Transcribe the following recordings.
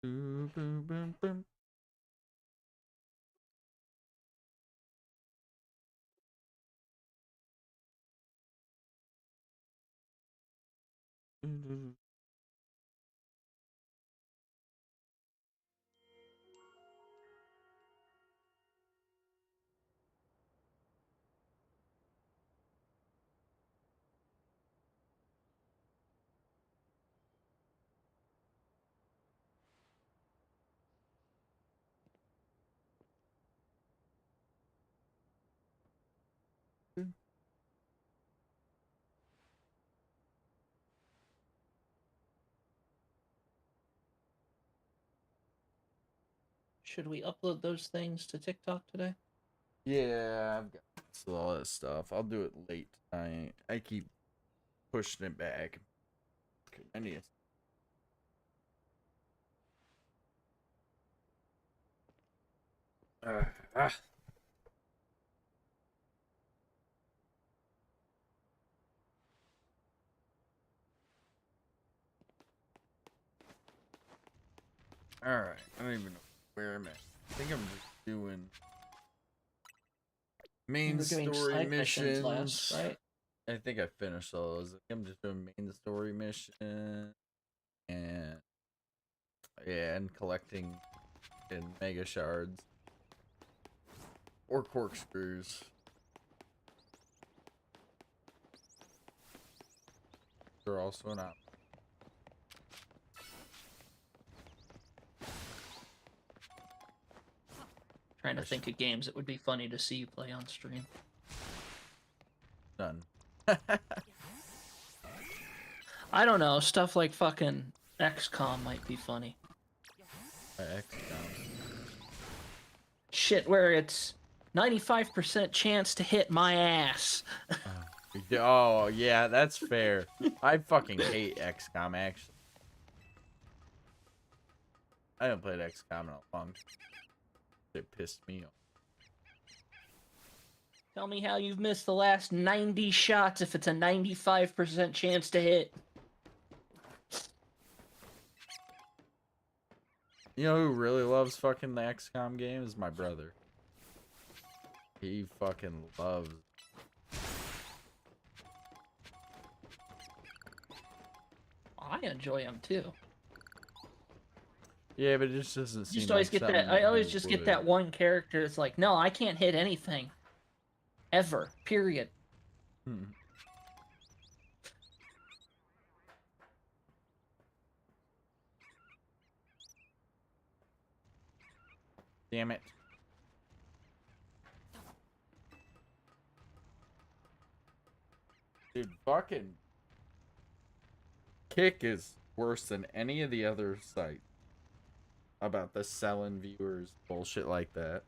Boom, boom, boom, boom. Should we upload those things to TikTok today? Yeah, I've got all that stuff. I'll do it late tonight. I keep pushing it back. I need. Uh, ah. All right. I don't even know where I'm at. I think I'm just doing We main were doing story side missions last, missions. right? I think I finished all those. I'm just doing main story mission and yeah, and collecting in mega shards or corkscrews. They're also an option. Trying to think of games that would be funny to see you play on stream. None. I don't know, stuff like fucking XCOM might be funny. XCOM. Shit, where it's 95% chance to hit my ass. Oh yeah, that's fair. I fucking hate XCOM actually. I haven't played XCOM in a long time. It pissed me off. Tell me how you've missed the last 90 shots if it's a 95% chance to hit. You know who really loves fucking the XCOM game is my brother. He fucking loves. I enjoy them too. Yeah, but it just doesn't seem Just like always get something that. I always he just get would. that one character that's like, no, I can't hit anything. Ever. Period. Hmm. Damn it. Dude, fucking Kick is worse than any of the other sites about the selling viewers bullshit like that.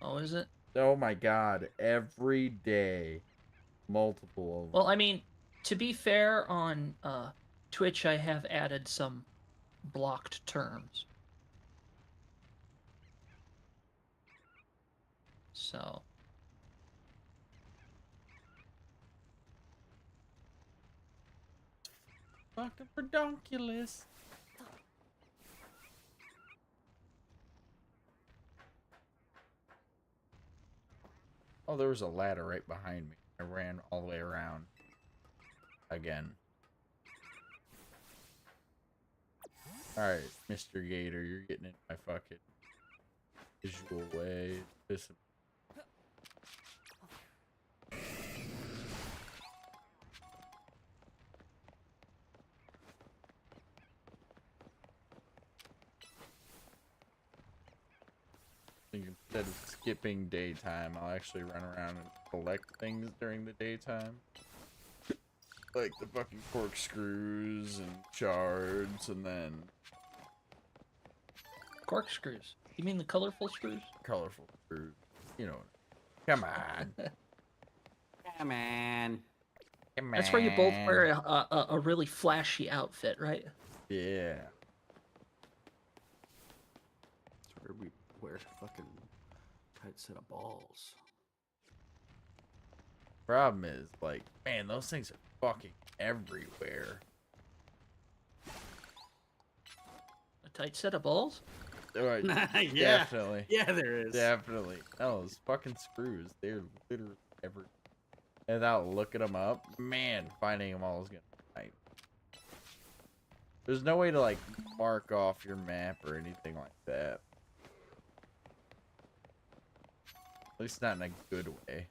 Oh, is it? Oh my god, every day, multiple of them. Well, I mean, to be fair, on Twitch, I have added some blocked terms. So. Fucking redonkulous. Oh, there was a ladder right behind me. I ran all the way around. Again. Alright, Mr. Gator, you're getting in my fucking visual way. This. Instead of skipping daytime, I'll actually run around and collect things during the daytime. Like the fucking corkscrews and shards, and then Corkscrews. You mean the colorful screws? colorful screws. You know. Come on. Come on. Come That's where you both on. wear a really flashy outfit, right? Yeah. That's where we wear fucking tight set of balls. Problem is, like, man, those things are fucking everywhere. Tight set of balls. Right, Yeah. definitely. Yeah, there is. Definitely. No, those fucking screws. They're literally ever. Without looking them up, man, finding them all is gonna be nice. There's no way to like mark off your map or anything like that. At least not in a good way.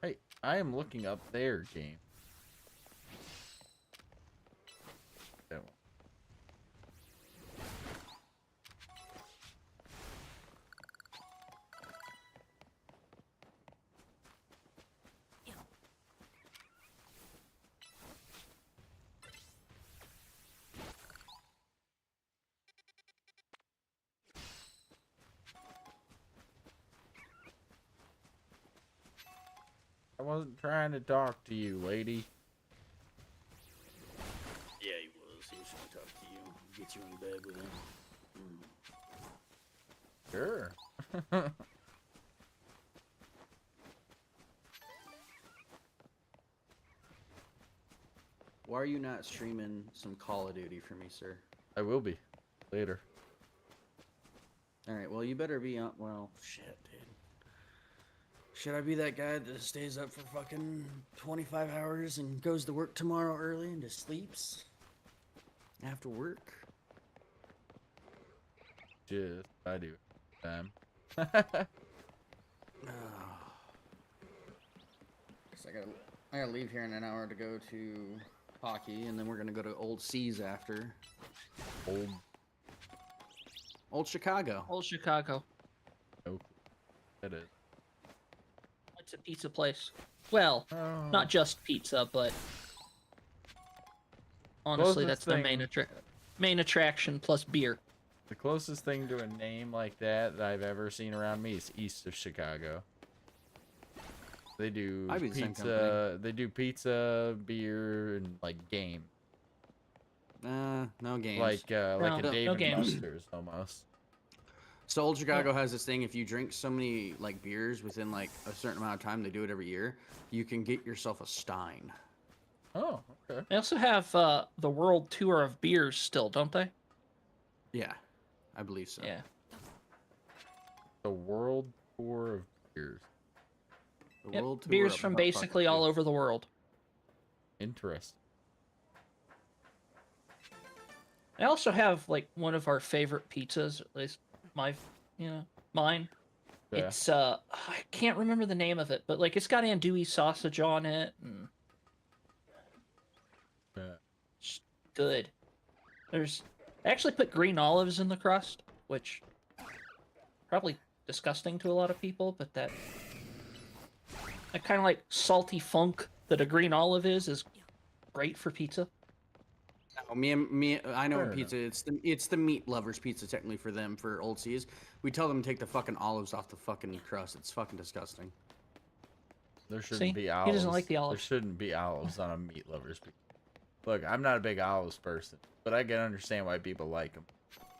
Hey, I am looking up their game. That one. I wasn't trying to talk to you, lady. Yeah, he was. He was trying to talk to you. Get you in bed with him. Sure. Why are you not streaming some Call of Duty for me, sir? I will be later. Alright, well, you better be on. Well, shit, dude. Should I be that guy that stays up for fucking 25 hours and goes to work tomorrow early and just sleeps after work? Just I do. Cause I gotta leave here in an hour to go to hockey, and then we're gonna go to Old Seas after. Old Chicago. Old Chicago. Oh, that is. It's a pizza place. Well, Oh. not just pizza, but honestly, Closest that's their thing- main attraction plus beer. The closest thing to a name like that I've ever seen around me is east of Chicago. They do I'd be the same pizza. They do pizza, beer, and like game. No games. Like a No Dave and games. Buster's almost. So Old Chicago has this thing: if you drink so many like beers within like a certain amount of time, they do it every year. You can get yourself a Stein. Oh, okay. They also have the world tour of beers still, don't they? Yeah, I believe so. Yeah. The world tour of beers. The Yep, world tour beers of from butt basically fucking all beer. over the world. Interesting. I also have like one of our favorite pizzas, at least mine. Yeah. It's I can't remember the name of it, but like it's got andouille sausage on it and Yeah. it's good. I actually put green olives in the crust, which probably disgusting to a lot of people, but that kind of like salty funk that a green olive is great for pizza. No, I know Fair what pizza. It's the meat lovers pizza technically for them for Old Seas. We tell them to take the fucking olives off the fucking crust. It's fucking disgusting. There shouldn't See? be He olives. doesn't like the There olives. shouldn't be olives on a meat lover's pizza. Look, I'm not a big olives person, but I can understand why people like them.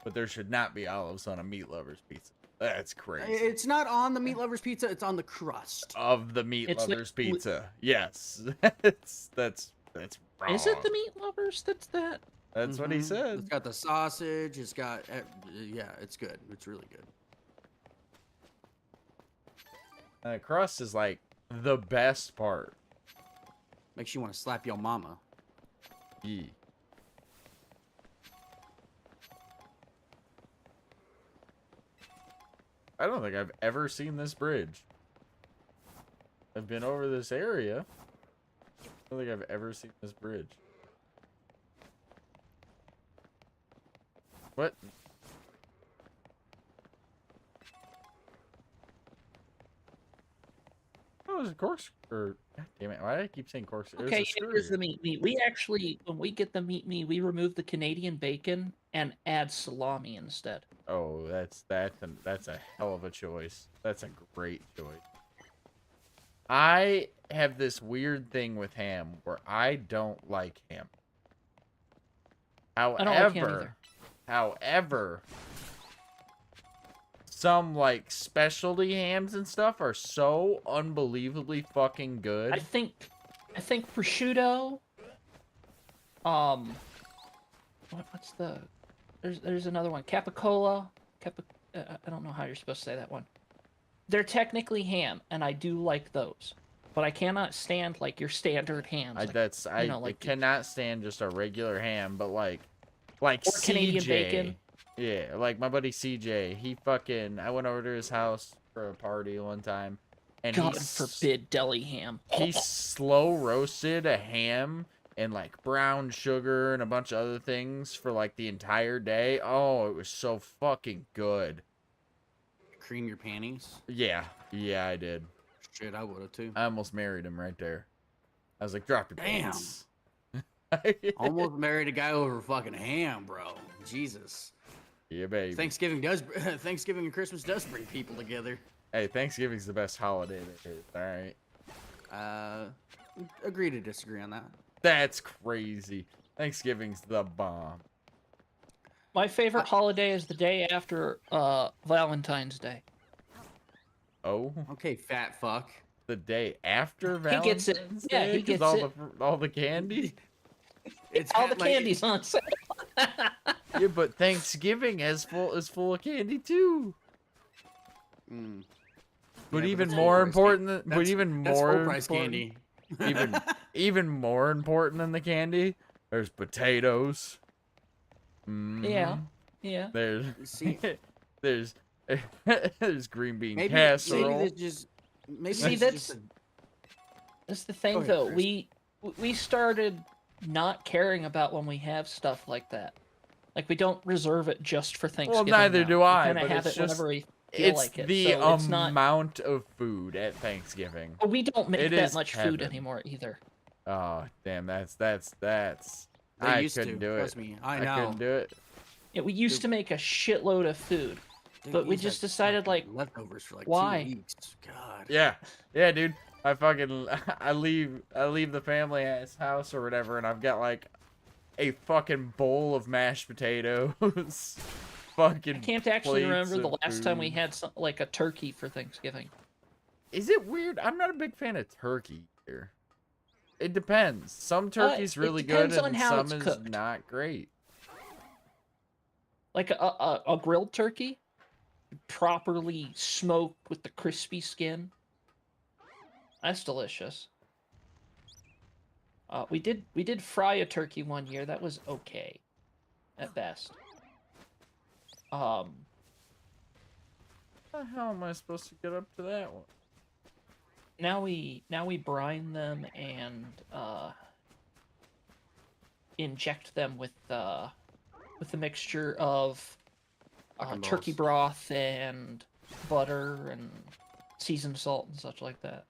But there should not be olives on a meat lover's pizza. That's crazy. It's not on the meat lovers pizza. It's on the crust. Of the meat It's like- lover's pizza. Yes. That's wrong. Is it the meat lovers that's that? That's what he Mhm. said. It's got the sausage. It's got yeah. It's good. It's really good. And the crust is like the best part. Makes you want to slap your mama. Yeah. I don't think I've ever seen this bridge. I've been over this area. I don't think I've ever seen this bridge. What? Oh, there's a course. Or, God damn it. Why do I keep saying course? There's Okay, a screw here's here. the meat me. We actually, when we get the meat me, we remove the Canadian bacon and add salami instead. Oh, that's a hell of a choice. That's a great choice. I have this weird thing with ham where I don't like ham. I don't like ham However, some like specialty hams and stuff are so unbelievably fucking good. I think prosciutto. What's the? There's another one. Capicola. I don't know how you're supposed to say that one. They're technically ham, and I do like those, but I cannot stand like your standard hams. I cannot stand just a regular ham, but like or CJ. Canadian bacon. Yeah, like my buddy CJ. I went over to his house for a party one time, and God forbid deli ham. he slow roasted a ham and like brown sugar and a bunch of other things for like the entire day. Oh, it was so fucking good. Cream your panties. Yeah, I did. Shit, I would have too. I almost married him right there. I was like, drop your Damn. pants. Almost married a guy over fucking ham, bro. Jesus. Yeah, baby. Thanksgiving and Christmas does bring people together. Hey, Thanksgiving's the best holiday there is, alright? Agree to disagree on that. That's crazy. Thanksgiving's the bomb. My favorite holiday is the day after Valentine's Day. Oh, Okay, fat fuck. the day after He Valentine's gets it. Day? Yeah, he 'Cause gets all it. all the candy? It's All the like- candy's on sale. Yeah, but Thanksgiving is full of candy too. Mm. But Yeah, even that's more full price important than That's full price candy. even more important than the candy, there's potatoes. Yeah. Yeah. There's See, there's there's green bean maybe casserole. this just maybe See, this is that's- just That's the thing, Go ahead, though. Chris. We started not caring about when we have stuff like that. Like we don't reserve it just for Thanksgiving. neither now. do We I, kind of but have it's it just- whenever we feel It's like it. the So it's not. amount of food at Thanksgiving. We don't make it that is much heaven. food anymore either. Oh damn, that's. they I used couldn't to. do Trust it. me, I I know. couldn't do it. Yeah, we used Dude. to make a shitload of food. But we used just to have decided, like, fucking leftovers for like why? 2 weeks. God. Yeah, dude. I leave the family house or whatever, and I've got like a fucking bowl of mashed potatoes. Fucking. I can't actually plates remember the of last time we food. had like a turkey for Thanksgiving. Is it weird? I'm not a big fan of turkey here. It depends. Some turkey's it really good, depends on and how some it's is cooked. not great. Like a grilled turkey, properly smoked with the crispy skin. That's delicious. We did fry a turkey one year. That was okay, at best. How the hell am I supposed to get up to that one? Now we brine them and inject them with the mixture of Fucking turkey balls. broth and butter and seasoned salt and such like that.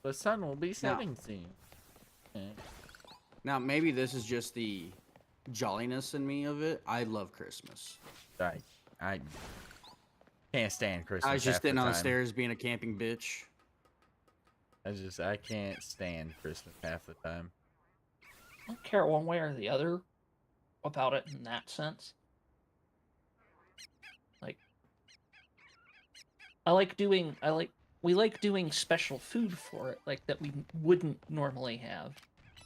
The sun will be setting soon. Yeah. Now maybe this is just the jolliness in me of it. I love Christmas. I can't stand Christmas. I was just half the sitting on the time. stairs being a camping bitch. I can't stand Christmas half the time. I don't care one way or the other about it in that sense. Like, we like doing special food for it, like that we wouldn't normally have.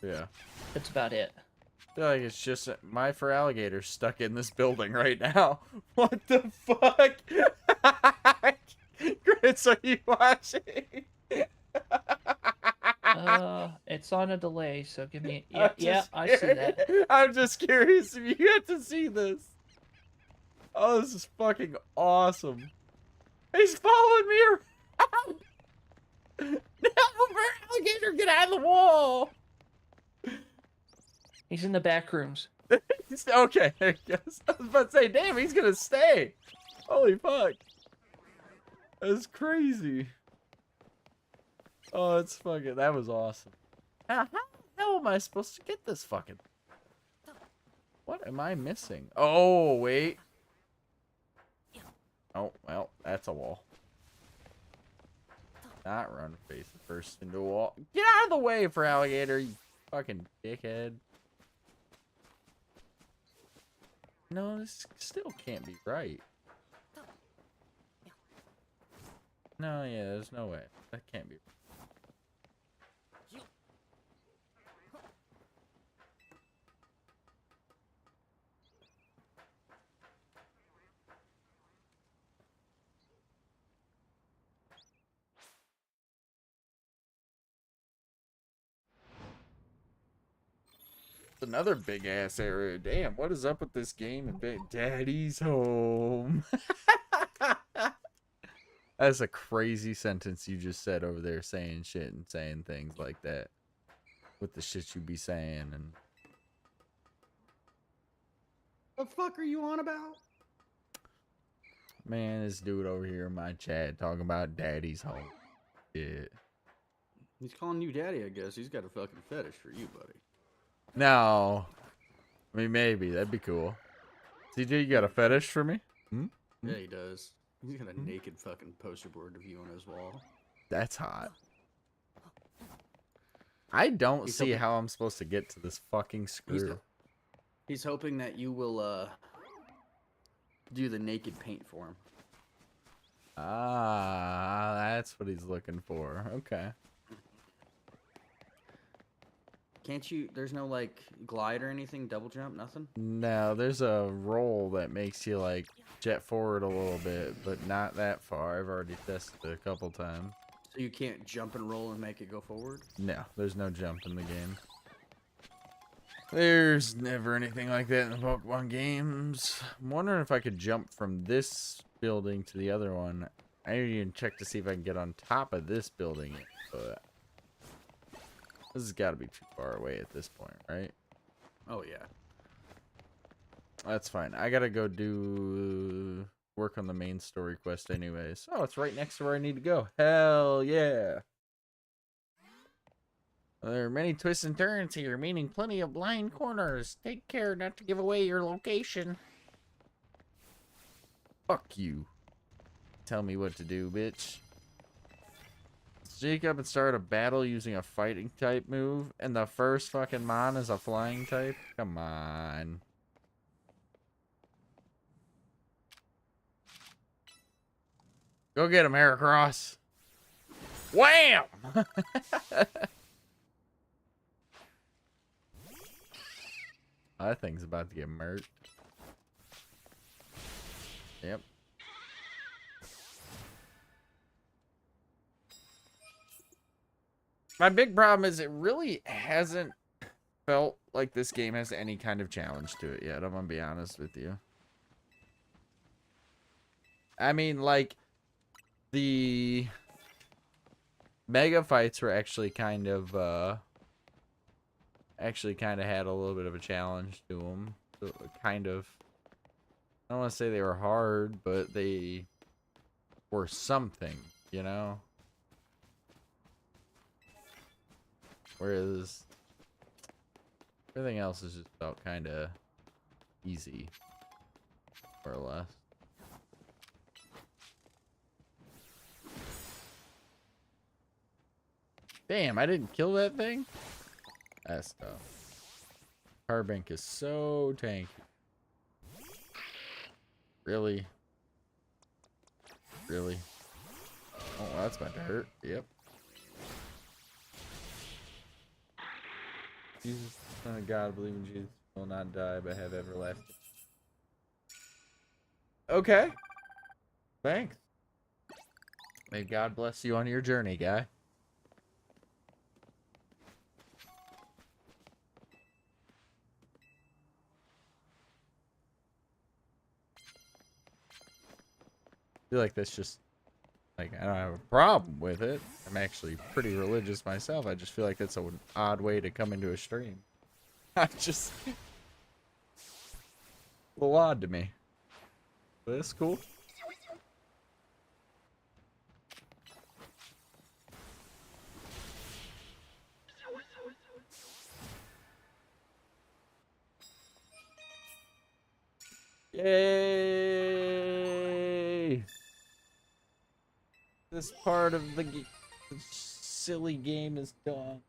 Yeah. That's about it. I feel like it's just my for alligator stuck in this building right now. What the fuck? Chris, are you watching? It's on a delay, so give me. I'm Yeah, just I see curious- that. I'm just curious if you get to see this. Oh, this is fucking awesome. He's following me around. No, for alligator, get out of the wall. He's in the back rooms. Okay, there he goes. I was about to say, damn, he's gonna stay. Holy fuck. That's crazy. Oh, that was awesome. How the hell am I supposed to get this fucking... What am I missing? Oh, wait. Oh, well, that's a wall. Not run face first into a wall. Get out of the way for alligator, you fucking dickhead. No, this still can't be right. No, yeah, there's no way. That can't be. Another big ass area. Damn, what is up with this game? Daddy's home. That's a crazy sentence you just said over there, saying shit and saying things like that. With the shit you be saying and. The fuck are you on about? Man, this dude over here in my chat talking about daddy's home. Yeah. He's calling you daddy, I guess. He's got a fucking fetish for you, buddy. No. I mean, maybe. That'd be cool. CJ, you got a fetish for me? Yeah, he does. He's got a naked fucking poster board of you on his wall. That's hot. I don't He's see hoping- how I'm supposed to get to this fucking screw. He's hoping that you will do the naked paint for him. Ah, that's what he's looking for. Okay. Can't you? There's no like glide or anything, double jump, nothing. No, there's a roll that makes you like jet forward a little bit, but not that far. I've already tested it a couple times. So you can't jump and roll and make it go forward. No, there's no jump in the game. There's never anything like that in the Pokemon games. I'm wondering if I could jump from this building to the other one. I didn't even check to see if I can get on top of this building, but this has got to be too far away at this point, right? Oh yeah. That's fine. I gotta go do work on the main story quest anyways. Oh, it's right next to where I need to go. Hell yeah. There are many twists and turns here, meaning plenty of blind corners. Take care not to give away your location. Fuck you. Tell me what to do, bitch. Jacob and start a battle using a fighting type move, and the first fucking mon is a flying type? Come on. Go get him, Heracross. Wham! That thing's about to get murked. Yep. My big problem is it really hasn't felt like this game has any kind of challenge to it yet. I'm gonna be honest with you. I mean, like, the mega fights were actually kind of had a little bit of a challenge to them. So kind of, I don't want to say they were hard, but they were something, you know? Whereas everything else has just felt kind of easy, more or less. Damn, I didn't kill that thing? That's tough. Carbink is so tanky. Really? Really? Oh, that's about to hurt. Yep. Jesus, Son of God, believe in Jesus, will not die, but have everlasting. Okay. Thanks. May God bless you on your journey, guy. I feel like that's just, like, I don't have a problem with it. I'm actually pretty religious myself. I just feel like that's an odd way to come into a stream. I just, a little odd to me. But it's cool. Yay! This part of the silly game is done.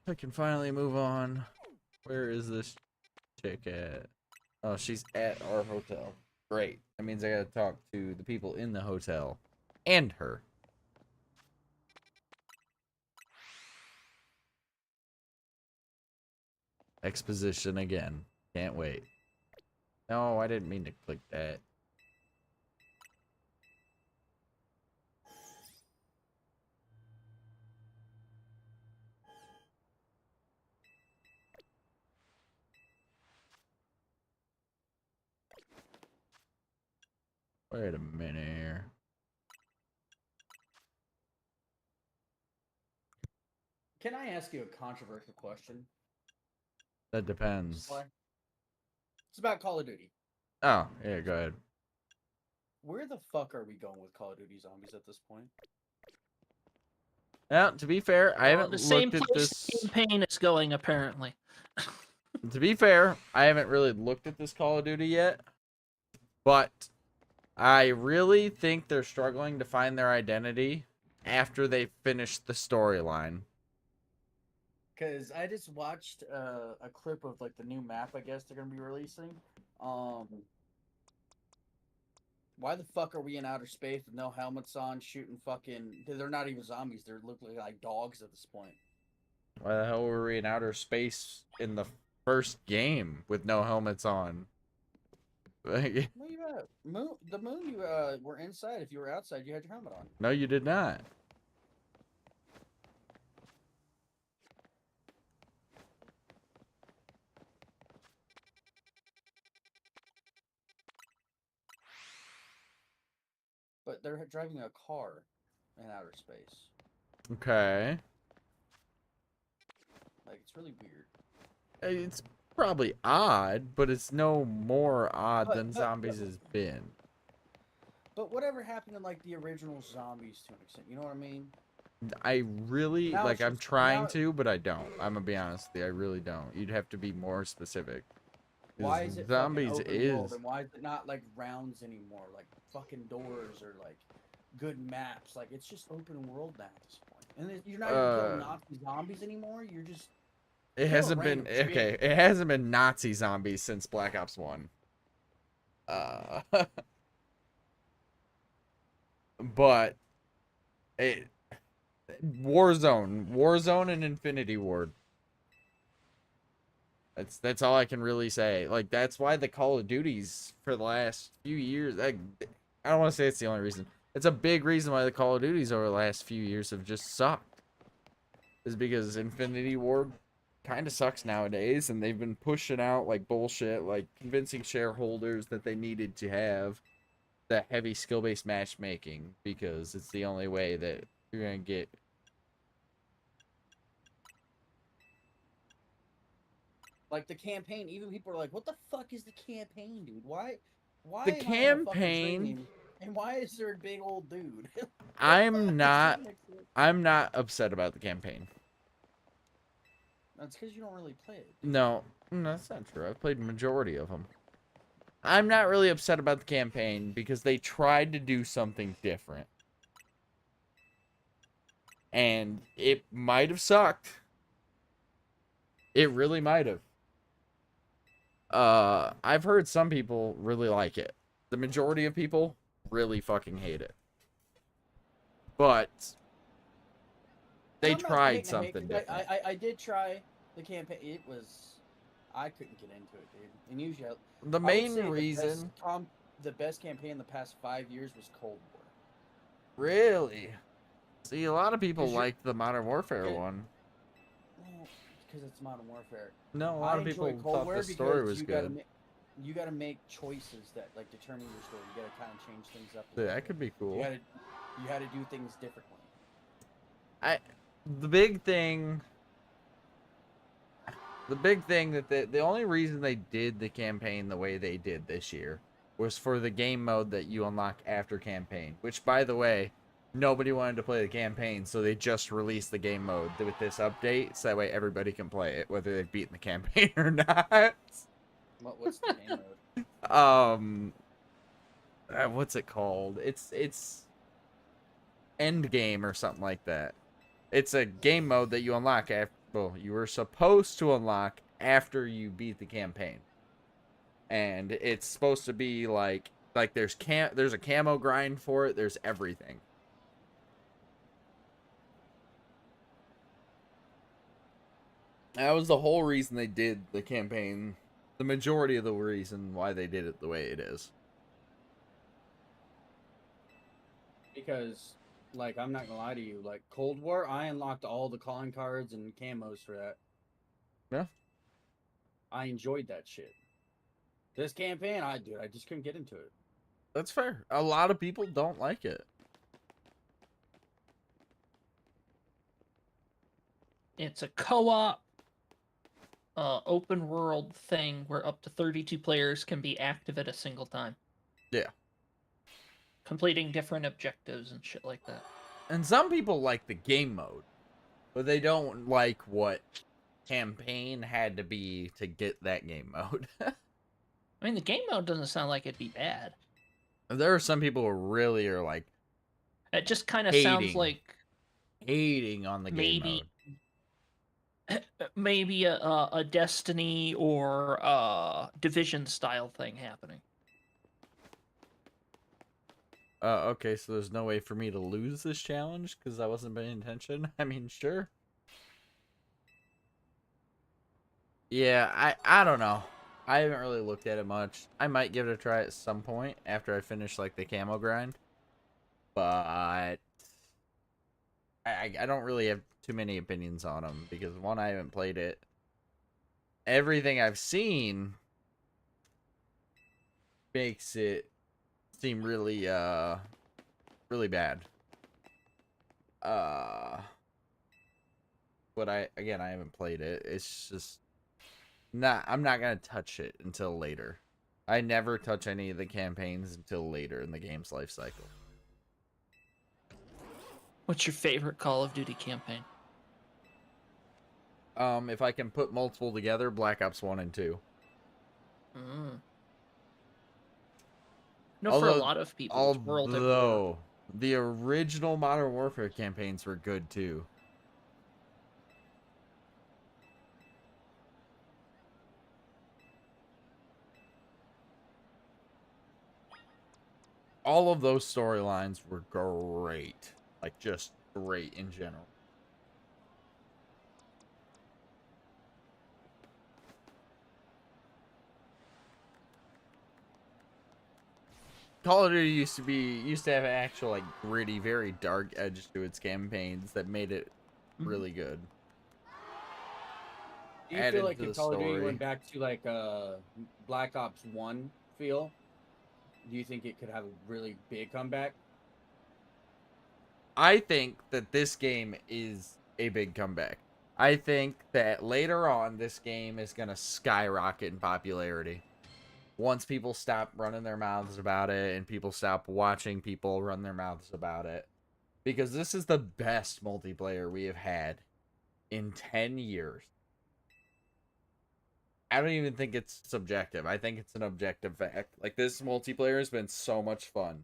I can finally move on. Where is this chick at? Oh, she's at our hotel. Great. That means I gotta talk to the people in the hotel. And her. Exposition again. Can't wait. No, I didn't mean to click that. Wait a minute here. Can I ask you a controversial question? That depends. Sly? It's about Call of Duty. Oh, yeah, go ahead. Where the fuck are we going with Call of Duty Zombies at this point? Now, to be fair, I haven't the same looked at place this. the campaign is going, apparently. To be fair, I haven't really looked at this Call of Duty yet. But I really think they're struggling to find their identity after they finish the storyline. Because I just watched a clip of like the new map. I guess they're gonna be releasing. Why the fuck are we in outer space with no helmets on, shooting fucking? They're not even zombies. They're looking like dogs at this point. Why the hell were we in outer space in the first game with no helmets on? Where you at? The moon. You were inside. If you were outside, you had your helmet on. No, you did not. But they're driving a car in outer space. Okay. Like, it's really weird. It's probably odd, but it's no more odd But- than but- zombies has been. But whatever happened in like the original zombies to an extent, you know what I mean? I really Now like. it's I'm just- trying now- to, but I don't. I'm gonna be honest with you. I really don't. You'd have to be more specific. 'Cause Why is it zombies fucking open is world, and why is it not like rounds anymore? Like fucking doors or like good maps. Like it's just open world now at this point. And you're not even killing Nazi zombies anymore. You're just it hasn't been random okay. shit. It hasn't been Nazi zombies since Black Ops 1. But it Warzone and Infinity Ward. That's all I can really say. Like that's why the Call of Duties for the last few years. I don't want to say it's the only reason. It's a big reason why the Call of Duties over the last few years have just sucked. Is because Infinity Ward kind of sucks nowadays, and they've been pushing out like bullshit, like convincing shareholders that they needed to have the heavy skill-based matchmaking because it's the only way that you're gonna get. like the campaign. Even people are like, "What the fuck is the campaign, dude? Why? The am I in a fucking campaign- training, and why is there a big old dude?" I'm not upset about the campaign. That's because you don't really play it. No, that's not true. I've played majority of them. I'm not really upset about the campaign because they tried to do something different. And it might have sucked. It really might have. I've heard some people really like it. The majority of people really fucking hate it. But they I'm not tried hating on it, something 'cause different. I did try the campaign. It was I couldn't get into it, dude. And usually, The I would main say reason, the best campaign in the past 5 years was Cold War. really. See, a lot of people 'Cause you're- like the Modern Warfare Okay. one. Well, because it's Modern Warfare. No, a I lot of enjoy people Cold thought War the story because was you good. you gotta make choices that like determine your story. You gotta kind of change things up. a Yeah, little that bit. could be cool. You had to do things differently. The big thing that the only reason they did the campaign the way they did this year was for the game mode that you unlock after campaign, which by the way, nobody wanted to play the campaign, so they just released the game mode with this update so that way everybody can play it whether they've beaten the campaign or not. What's the game mode? What's it called? It's end game or something like that. It's a game mode that you unlock after, well, you were supposed to unlock after you beat the campaign. and it's supposed to be like there's a camo grind for it. There's everything. That was the whole reason they did the campaign. The majority of the reason why they did it the way it is. Because, like, I'm not gonna lie to you, like, Cold War, I unlocked all the calling cards and camos for that. Yeah. I enjoyed that shit. This campaign, I just couldn't get into it. That's fair. A lot of people don't like it. It's a co-op, open world thing where up to 32 players can be active at a single time. Yeah. Completing different objectives and shit like that. And some people like the game mode, but they don't like what campaign had to be to get that game mode. I mean, the game mode doesn't sound like it'd be bad. There are some people who really are like It just kind of sounds Hating. like hating on the game maybe mode. maybe a Destiny or Division style thing happening. Okay, so there's no way for me to lose this challenge because I wasn't paying attention. I mean, sure. Yeah, I don't know. I haven't really looked at it much. I might give it a try at some point after I finish like the camo grind. But I don't really have too many opinions on them because one, I haven't played it. Everything I've seen makes it seem really really bad. But I haven't played it. It's just I'm not gonna touch it until later. I never touch any of the campaigns until later in the game's life cycle. What's your favorite Call of Duty campaign? If I can put multiple together, Black Ops 1 and 2. No, for a lot of people, it's World at War. Although the original Modern Warfare campaigns were good too. All of those storylines were great. Like, just great in general. Call of Duty used to have an actual like gritty, very dark edge to its campaigns that made it really good. Do you Added feel like to if the Call of Duty story. went back to like Black Ops 1 feel, do you think it could have a really big comeback? I think that this game is a big comeback. I think that later on, this game is going to skyrocket in popularity. Once people stop running their mouths about it and people stop watching people run their mouths about it. Because this is the best multiplayer we have had in 10 years. I don't even think it's subjective. I think it's an objective fact. Like, this multiplayer has been so much fun.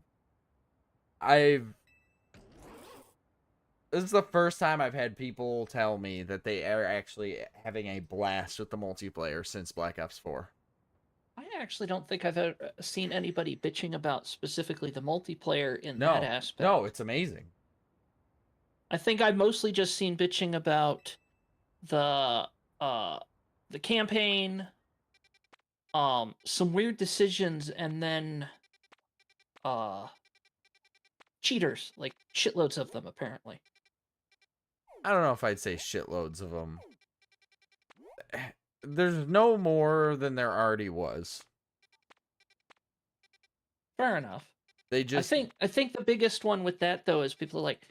This is the first time I've had people tell me that they are actually having a blast with the multiplayer since Black Ops 4. I actually don't think I've ever seen anybody bitching about specifically the multiplayer in No, that aspect. no, it's amazing. I think I've mostly just seen bitching about the campaign, some weird decisions, and then cheaters, like shitloads of them apparently. I don't know if I'd say shitloads of them. There's no more than there already was. Fair enough. They just I think the biggest one with that though is people are like,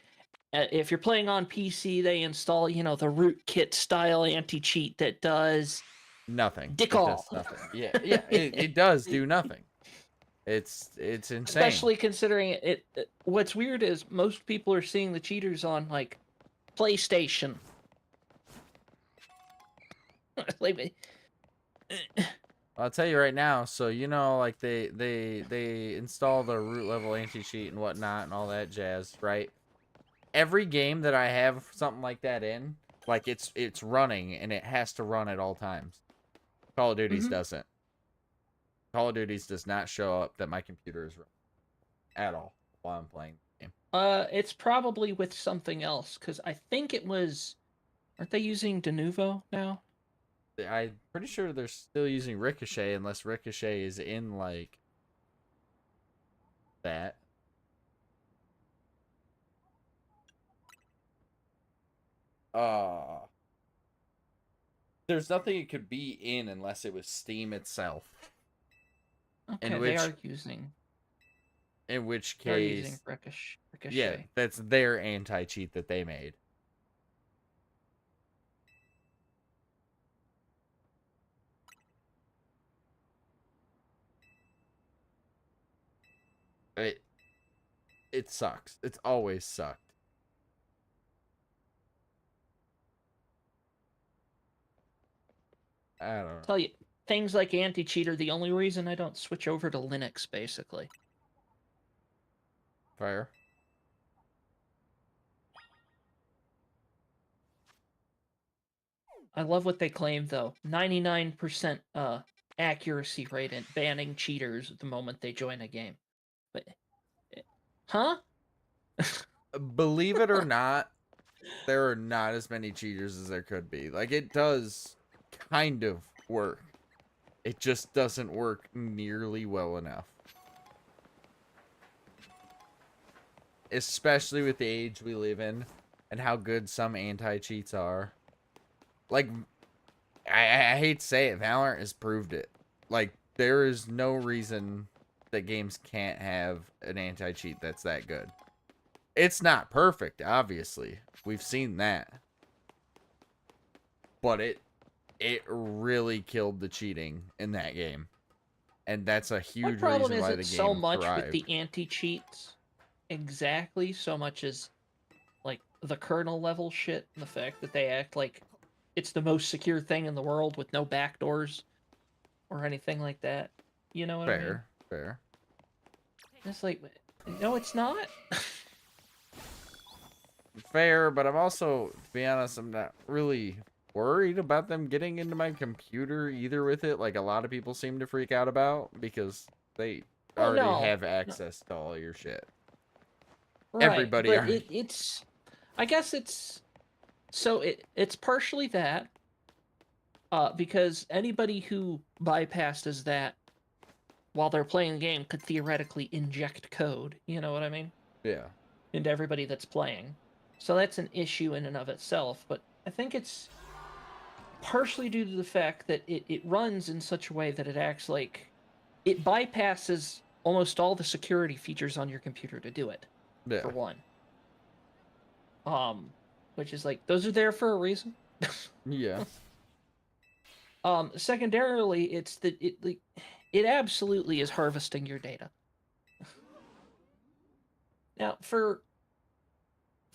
if you're playing on PC, they install the rootkit style anti-cheat that does nothing. Dick It all. does nothing. Yeah, it does do nothing. It's insane. Especially considering it. What's weird is most people are seeing the cheaters on like PlayStation. Like, I'll tell you right now. So like they install the root level anti-cheat and whatnot and all that jazz, right? Every game that I have something like that in, like it's running and it has to run at all times. Call of Duty's doesn't. Call of Duty's does not show up that my computer is running at all while I'm playing the game. It's probably with something else because I think it was. Aren't they using Denuvo now? I'm pretty sure they're still using Ricochet unless Ricochet is in like that. There's nothing it could be in unless it was Steam itself. Okay, In they which- are using. In which They're using case, Ricochet. yeah, that's their anti-cheat that they made. It sucks. It's always sucked. I don't know. Tell you, things like anti-cheat are the only reason I don't switch over to Linux, basically. Fair. I love what they claim, though. 99% accuracy rate in banning cheaters the moment they join a game. But, huh? Believe it or not, there are not as many cheaters as there could be. Like, it does kind of work. It just doesn't work nearly well enough. Especially with the age we live in and how good some anti-cheats are. Like, I hate to say it, Valorant has proved it. Like, there is no reason that games can't have an anti-cheat that's that good. It's not perfect, obviously. We've seen that. But it really killed the cheating in that game. And that's a My huge problem reason why the isn't game so much thrived. with the anti-cheats exactly, so much as like the kernel level shit and the fact that they act like it's the most secure thing in the world with no backdoors or anything like that. You know what I mean? Fair. It's like, no, it's not. Fair, but I'm also, to be honest, I'm not really worried about them getting into my computer either with it, like a lot of people seem to freak out about, because they Well, already no. have access to all your shit. Right, Everybody but already- it's. I guess it's. So it's partially that. Because anybody who bypasses that while they're playing the game could theoretically inject code. You know what I mean? Yeah. Into everybody that's playing. So that's an issue in and of itself, but I think it's partially due to the fact that it runs in such a way that it acts like it bypasses almost all the security features on your computer to do it, Yeah. for one. Which is like, those are there for a reason. Yeah. Secondarily, it's that it absolutely is harvesting your data. Now, for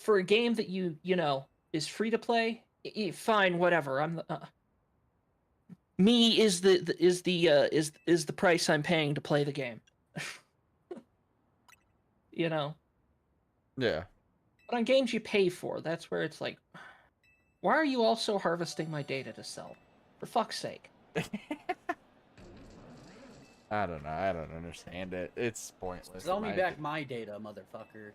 a game that you know is free to play, fine, whatever. Me is the price I'm paying to play the game. You know. Yeah. But on games you pay for, that's where it's like, why are you also harvesting my data to sell? For fuck's sake. I don't know. I don't understand it. It's pointless. Sell in me my back opinion. my data, motherfucker.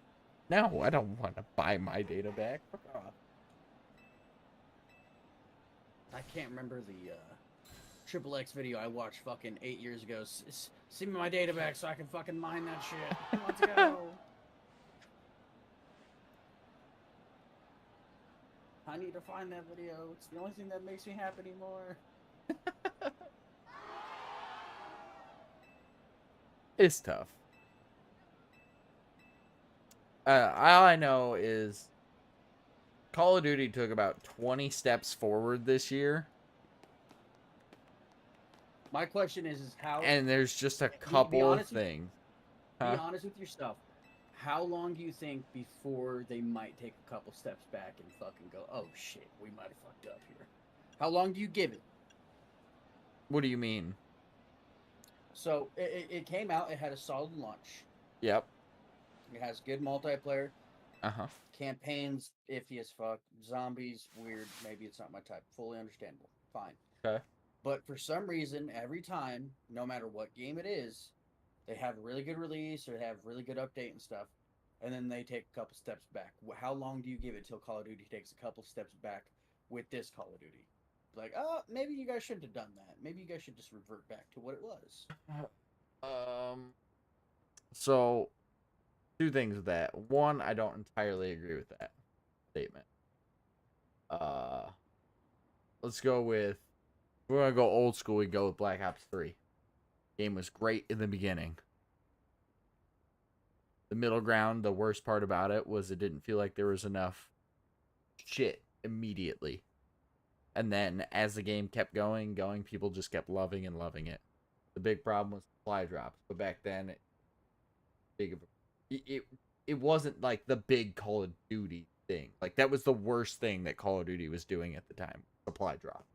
No, I don't want to buy my data back. Fuck off. I can't remember the Triple X video I watched fucking 8 years ago. Send me my data back so I can fucking mine that shit. Let's go. I need to find that video. It's the only thing that makes me happy anymore. It's tough. All I know is Call of Duty took about 20 steps forward this year, My question is how. and there's just a Be couple of honest with- things. Be Huh? honest with yourself. How long do you think before they might take a couple steps back and fucking go, oh shit, we might have fucked up here? How long do you give it? What do you mean? So it came out. It had a solid launch. Yep. It has good multiplayer. Uh-huh. Campaigns iffy as fuck. Zombies weird. Maybe it's not my type. Fully understandable. Fine. Okay. But for some reason, every time, no matter what game it is, they have a really good release or they have really good update and stuff, and then they take a couple steps back. How long do you give it till Call of Duty takes a couple steps back with this Call of Duty? Like, oh, maybe you guys shouldn't have done that. Maybe you guys should just revert back to what it was. So two things with that. One, I don't entirely agree with that statement. Let's go with, if we're gonna go old school, we go with Black Ops 3. Game was great in the beginning. The middle ground, the worst part about it was it didn't feel like there was enough shit immediately. And then as the game kept going, people just kept loving and loving it. The big problem was supply drops. But back then, it wasn't like the big Call of Duty thing. Like, that was the worst thing that Call of Duty was doing at the time. Supply drop.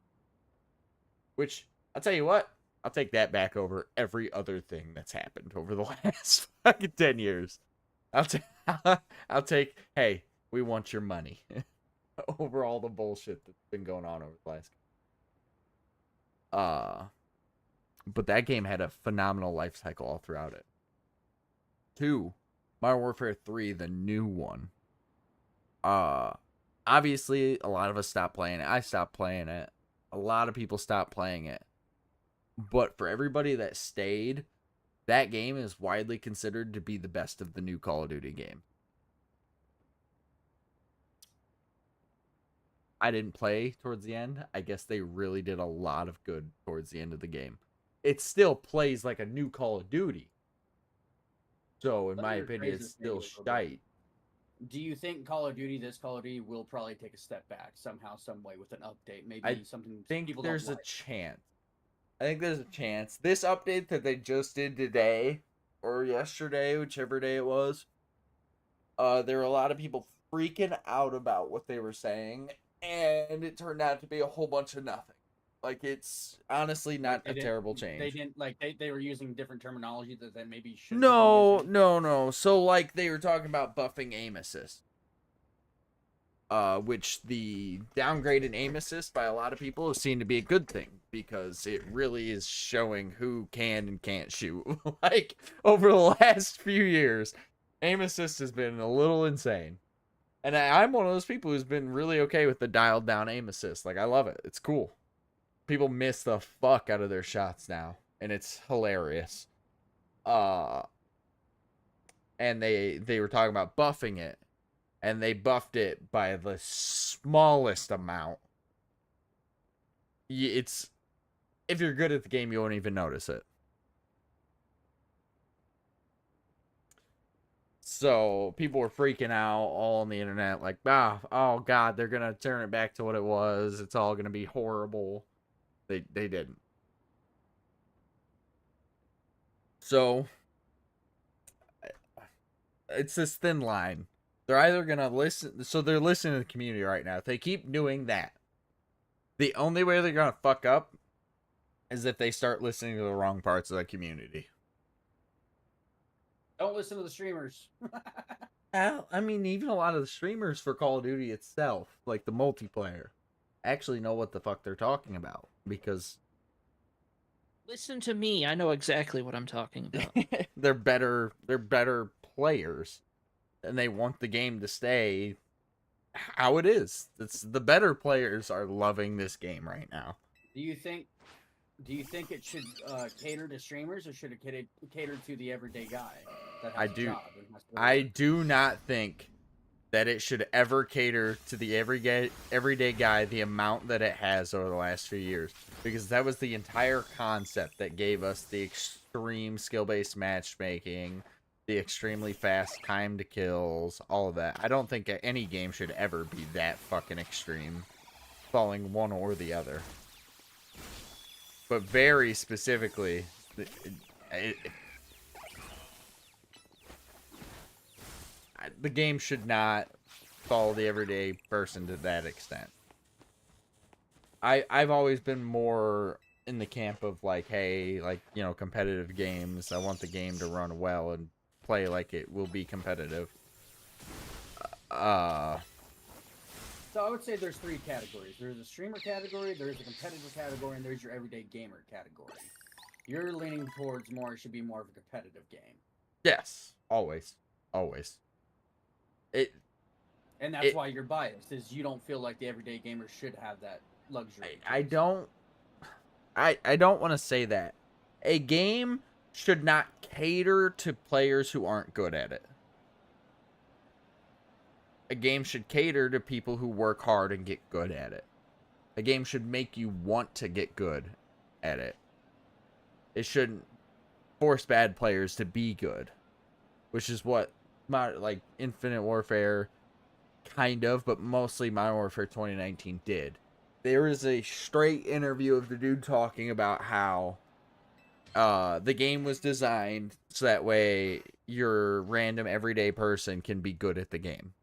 Which, I'll tell you what, I'll take that back over every other thing that's happened over the last fucking 10 years. I'll take, hey, we want your money over all the bullshit that's been going on over the last. But that game had a phenomenal life cycle all throughout it. 2, Modern Warfare 3, the new one. Obviously, a lot of us stopped playing it. I stopped playing it. A lot of people stopped playing it. But for everybody that stayed, that game is widely considered to be the best of the new Call of Duty game. I didn't play towards the end. I guess they really did a lot of good towards the end of the game. It still plays like a new Call of Duty. So, in my opinion, it's still shite. Do you think this Call of Duty, will probably take a step back somehow, some way with an update? Maybe something I think people there's don't a like. chance. I think there's a chance. This update that they just did today, or yesterday, whichever day it was, there were a lot of people freaking out about what they were saying, and it turned out to be a whole bunch of nothing. Like, it's honestly not a terrible change. They didn't, like, they were using different terminology that maybe should. No. So, like, they were talking about buffing aim assist. Which the downgraded aim assist by a lot of people is seen to be a good thing, because it really is showing who can and can't shoot. Like, over the last few years, aim assist has been a little insane. And I'm one of those people who's been really okay with the dialed down aim assist. Like, I love it. It's cool. People miss the fuck out of their shots now, and it's hilarious. And they were talking about buffing it, and they buffed it by the smallest amount. It's, if you're good at the game, you won't even notice it. So people were freaking out all on the internet, like, oh god, they're gonna turn it back to what it was. It's all gonna be horrible. They didn't. So it's this thin line. They're either gonna listen, so they're listening to the community right now. If they keep doing that, the only way they're gonna fuck up is if they start listening to the wrong parts of the community. Don't listen to the streamers. I mean, even a lot of the streamers for Call of Duty itself, like the multiplayer, actually know what the fuck they're talking about, because Listen to me. I know exactly what I'm talking about. they're better players, and they want the game to stay how it is. It's the better players are loving this game right now. Do you think it should cater to streamers, or should it cater to the everyday guy that has a job and has to work? I do not think that it should ever cater to the everyday guy the amount that it has over the last few years, because that was the entire concept that gave us the extreme skill-based matchmaking, the extremely fast time to kills, all of that. I don't think any game should ever be that fucking extreme, following one or the other. But very specifically, the game should not follow the everyday person to that extent. I've always been more in the camp of like, hey, like, you know, competitive games. I want the game to run well and play like it will be competitive. So would say there's 3 categories. There's a streamer category, there's a competitive category, and there's your everyday gamer category. You're leaning towards more, it should be more of a competitive game. Yes, always. And that's why you're biased, is you don't feel like the everyday gamer should have that luxury. I don't want to say that. A game should not cater to players who aren't good at it. A game should cater to people who work hard and get good at it. A game should make you want to get good at it. It shouldn't force bad players to be good, which is what like Infinite Warfare kind of, but mostly Modern Warfare 2019 did. There is a straight interview of the dude talking about how the game was designed so that way your random everyday person can be good at the game.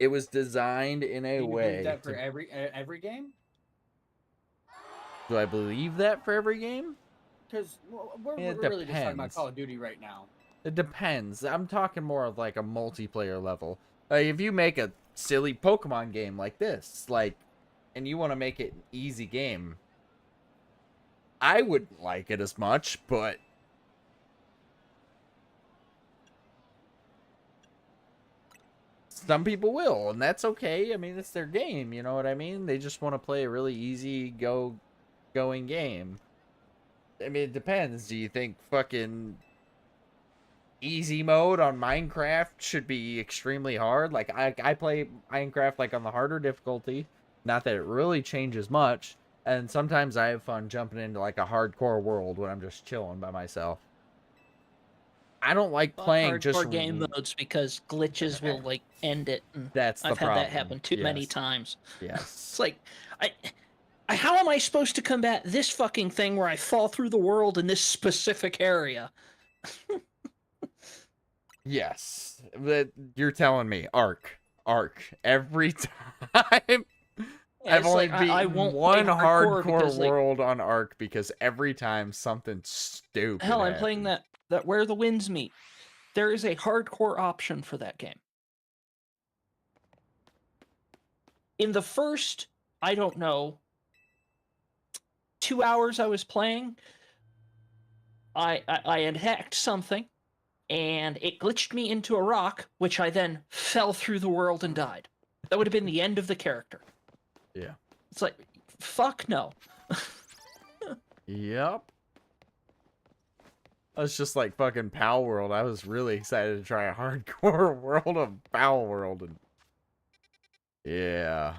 It was designed in a way. That for every game? Do I believe that for every game? Because we're It really just talking about depends. Call of Duty right now. It depends. I'm talking more of like a multiplayer level. Like if you make a silly Pokemon game like this, like, and you want to make it an easy game, I wouldn't like it as much, but some people will, and that's okay. I mean, it's their game, you know what I mean? They just want to play a really easy going game. I mean, it depends. Do you think fucking easy mode on Minecraft should be extremely hard? Like, I play Minecraft like on the harder difficulty. Not that it really changes much. And sometimes I have fun jumping into like a hardcore world when I'm just chilling by myself. I don't like playing just game modes because glitches will like end it. And That's the I've had problem. that happen too many Yes. times. Yes. It's like, how am I supposed to combat this fucking thing where I fall through the world in this specific area? Yes. But you're telling me Ark. Every time. I've It's only like, beaten I won't play one hardcore hardcore because, like, world on Ark because every time something stupid hell, I'm playing happens. that Where the Winds Meet. There is a hardcore option for that game. In the first, I don't know, 2 hours I was playing, I had hacked something, and it glitched me into a rock, which I then fell through the world and died. That would have been the end of the character. Yeah. It's like, fuck no. Yep. That's just like fucking Pal World. I was really excited to try a hardcore world of Pal World, and yeah,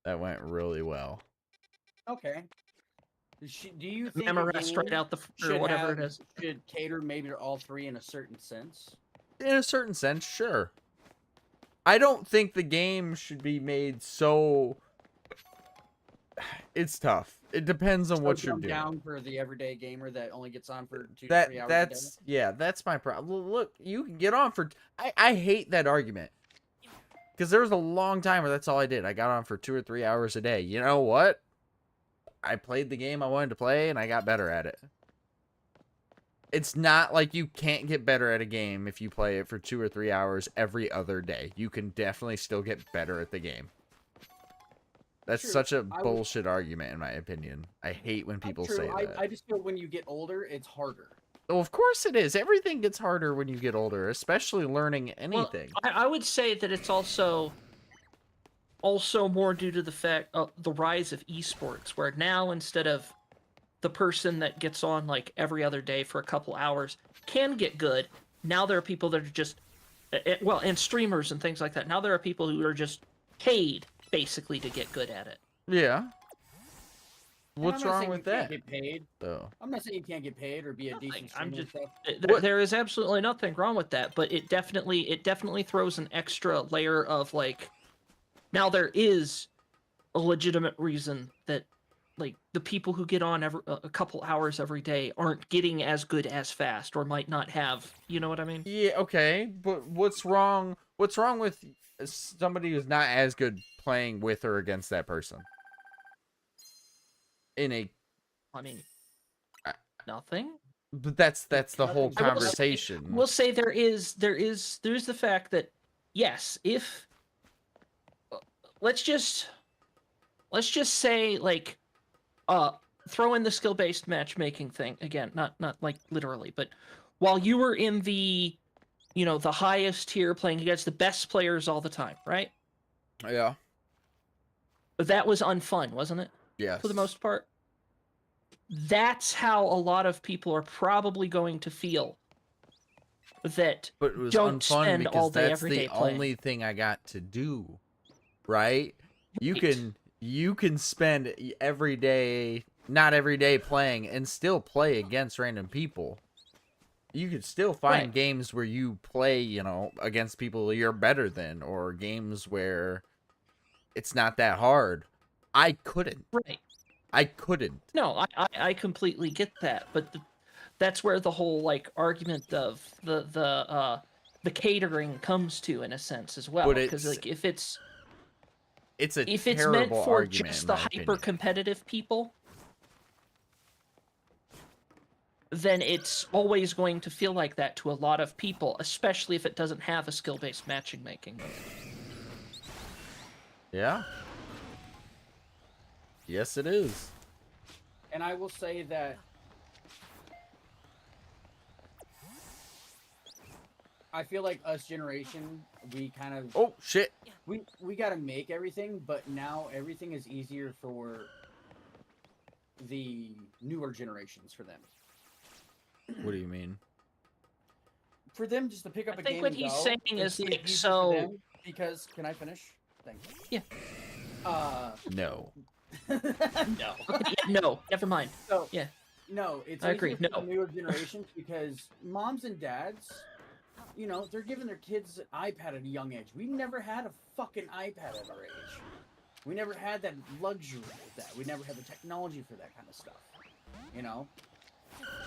that went really well. Okay. Do you think Memorized right out the or whatever it is. Should cater maybe to all 3 in a certain sense? In a certain sense, sure. I don't think the game should be made so. It's tough. It depends on what you're doing. Down for the everyday gamer that only gets on for 2 to 3 hours That's a day? yeah, that's my problem. Look, you can get on for. I hate that argument because there was a long time where that's all I did. I got on for 2 or 3 hours a day. You know what? I played the game I wanted to play and I got better at it. It's not like you can't get better at a game if you play it for 2 or 3 hours every other day. You can definitely still get better at the game. That's True. such a bullshit argument, in my opinion. I hate when people say that. I just feel when you get older, it's harder. Well, of course it is. Everything gets harder when you get older, especially learning anything. Well, I would say that it's also more due to the fact the rise of esports, where now instead of the person that gets on like every other day for a couple hours can get good, now there are people that are just and streamers and things like that. Now there are people who are just paid basically to get good at it. Yeah. And What's I'm not wrong saying with you can't that? Get paid. though? I'm not saying you can't get paid or be a decent streamer. I'm just and stuff. there is absolutely nothing wrong with that, but it definitely throws an extra layer of like, now there is a legitimate reason that like the people who get on a couple hours every day aren't getting as good as fast, or might not have, you know what I mean? Yeah, okay, but what's wrong with somebody who's not as good playing with or against that person? I mean, nothing. But that's the whole Nothing's- I will say- conversation. We'll say there's the fact that yes, if let's just say like throw in the skill-based matchmaking thing again, not like literally, but while you were in the the highest tier playing against the best players all the time, right? Yeah. That was unfun, wasn't it? Yes. For the most part. That's how a lot of people are probably going to feel that But it was don't unfun spend because all day, that's every day the playing. only thing I got to do, right? You Right. can spend every day, not every day playing, and still play against random people. You could still find Right. games where you play, against people you're better than, or games where it's not that hard. I couldn't. Right. I couldn't. No, I completely get that, but that's where the whole like argument of the catering comes to in a sense as well. But Because it's- like if it's It's a meant terrible for argument, just in the my opinion. hyper competitive people, then it's always going to feel like that to a lot of people, especially if it doesn't have a skill-based matching making. Yeah. Yes, it is. And I will say that I feel like us generation, we kind of Oh shit. we got to make everything, but now everything is easier for the newer generations for them. What do you mean? For them just to pick up I a think game what and he's go, saying it's is, like, easier for so- them because can I finish? Thank you. Yeah. No. No. No, never mind. So Yeah. no, it's I agree, easier for no. the newer generations because moms and dads, they're giving their kids an iPad at a young age. We never had a fucking iPad at our age. We never had that luxury with that. We never had the technology for that kind of stuff.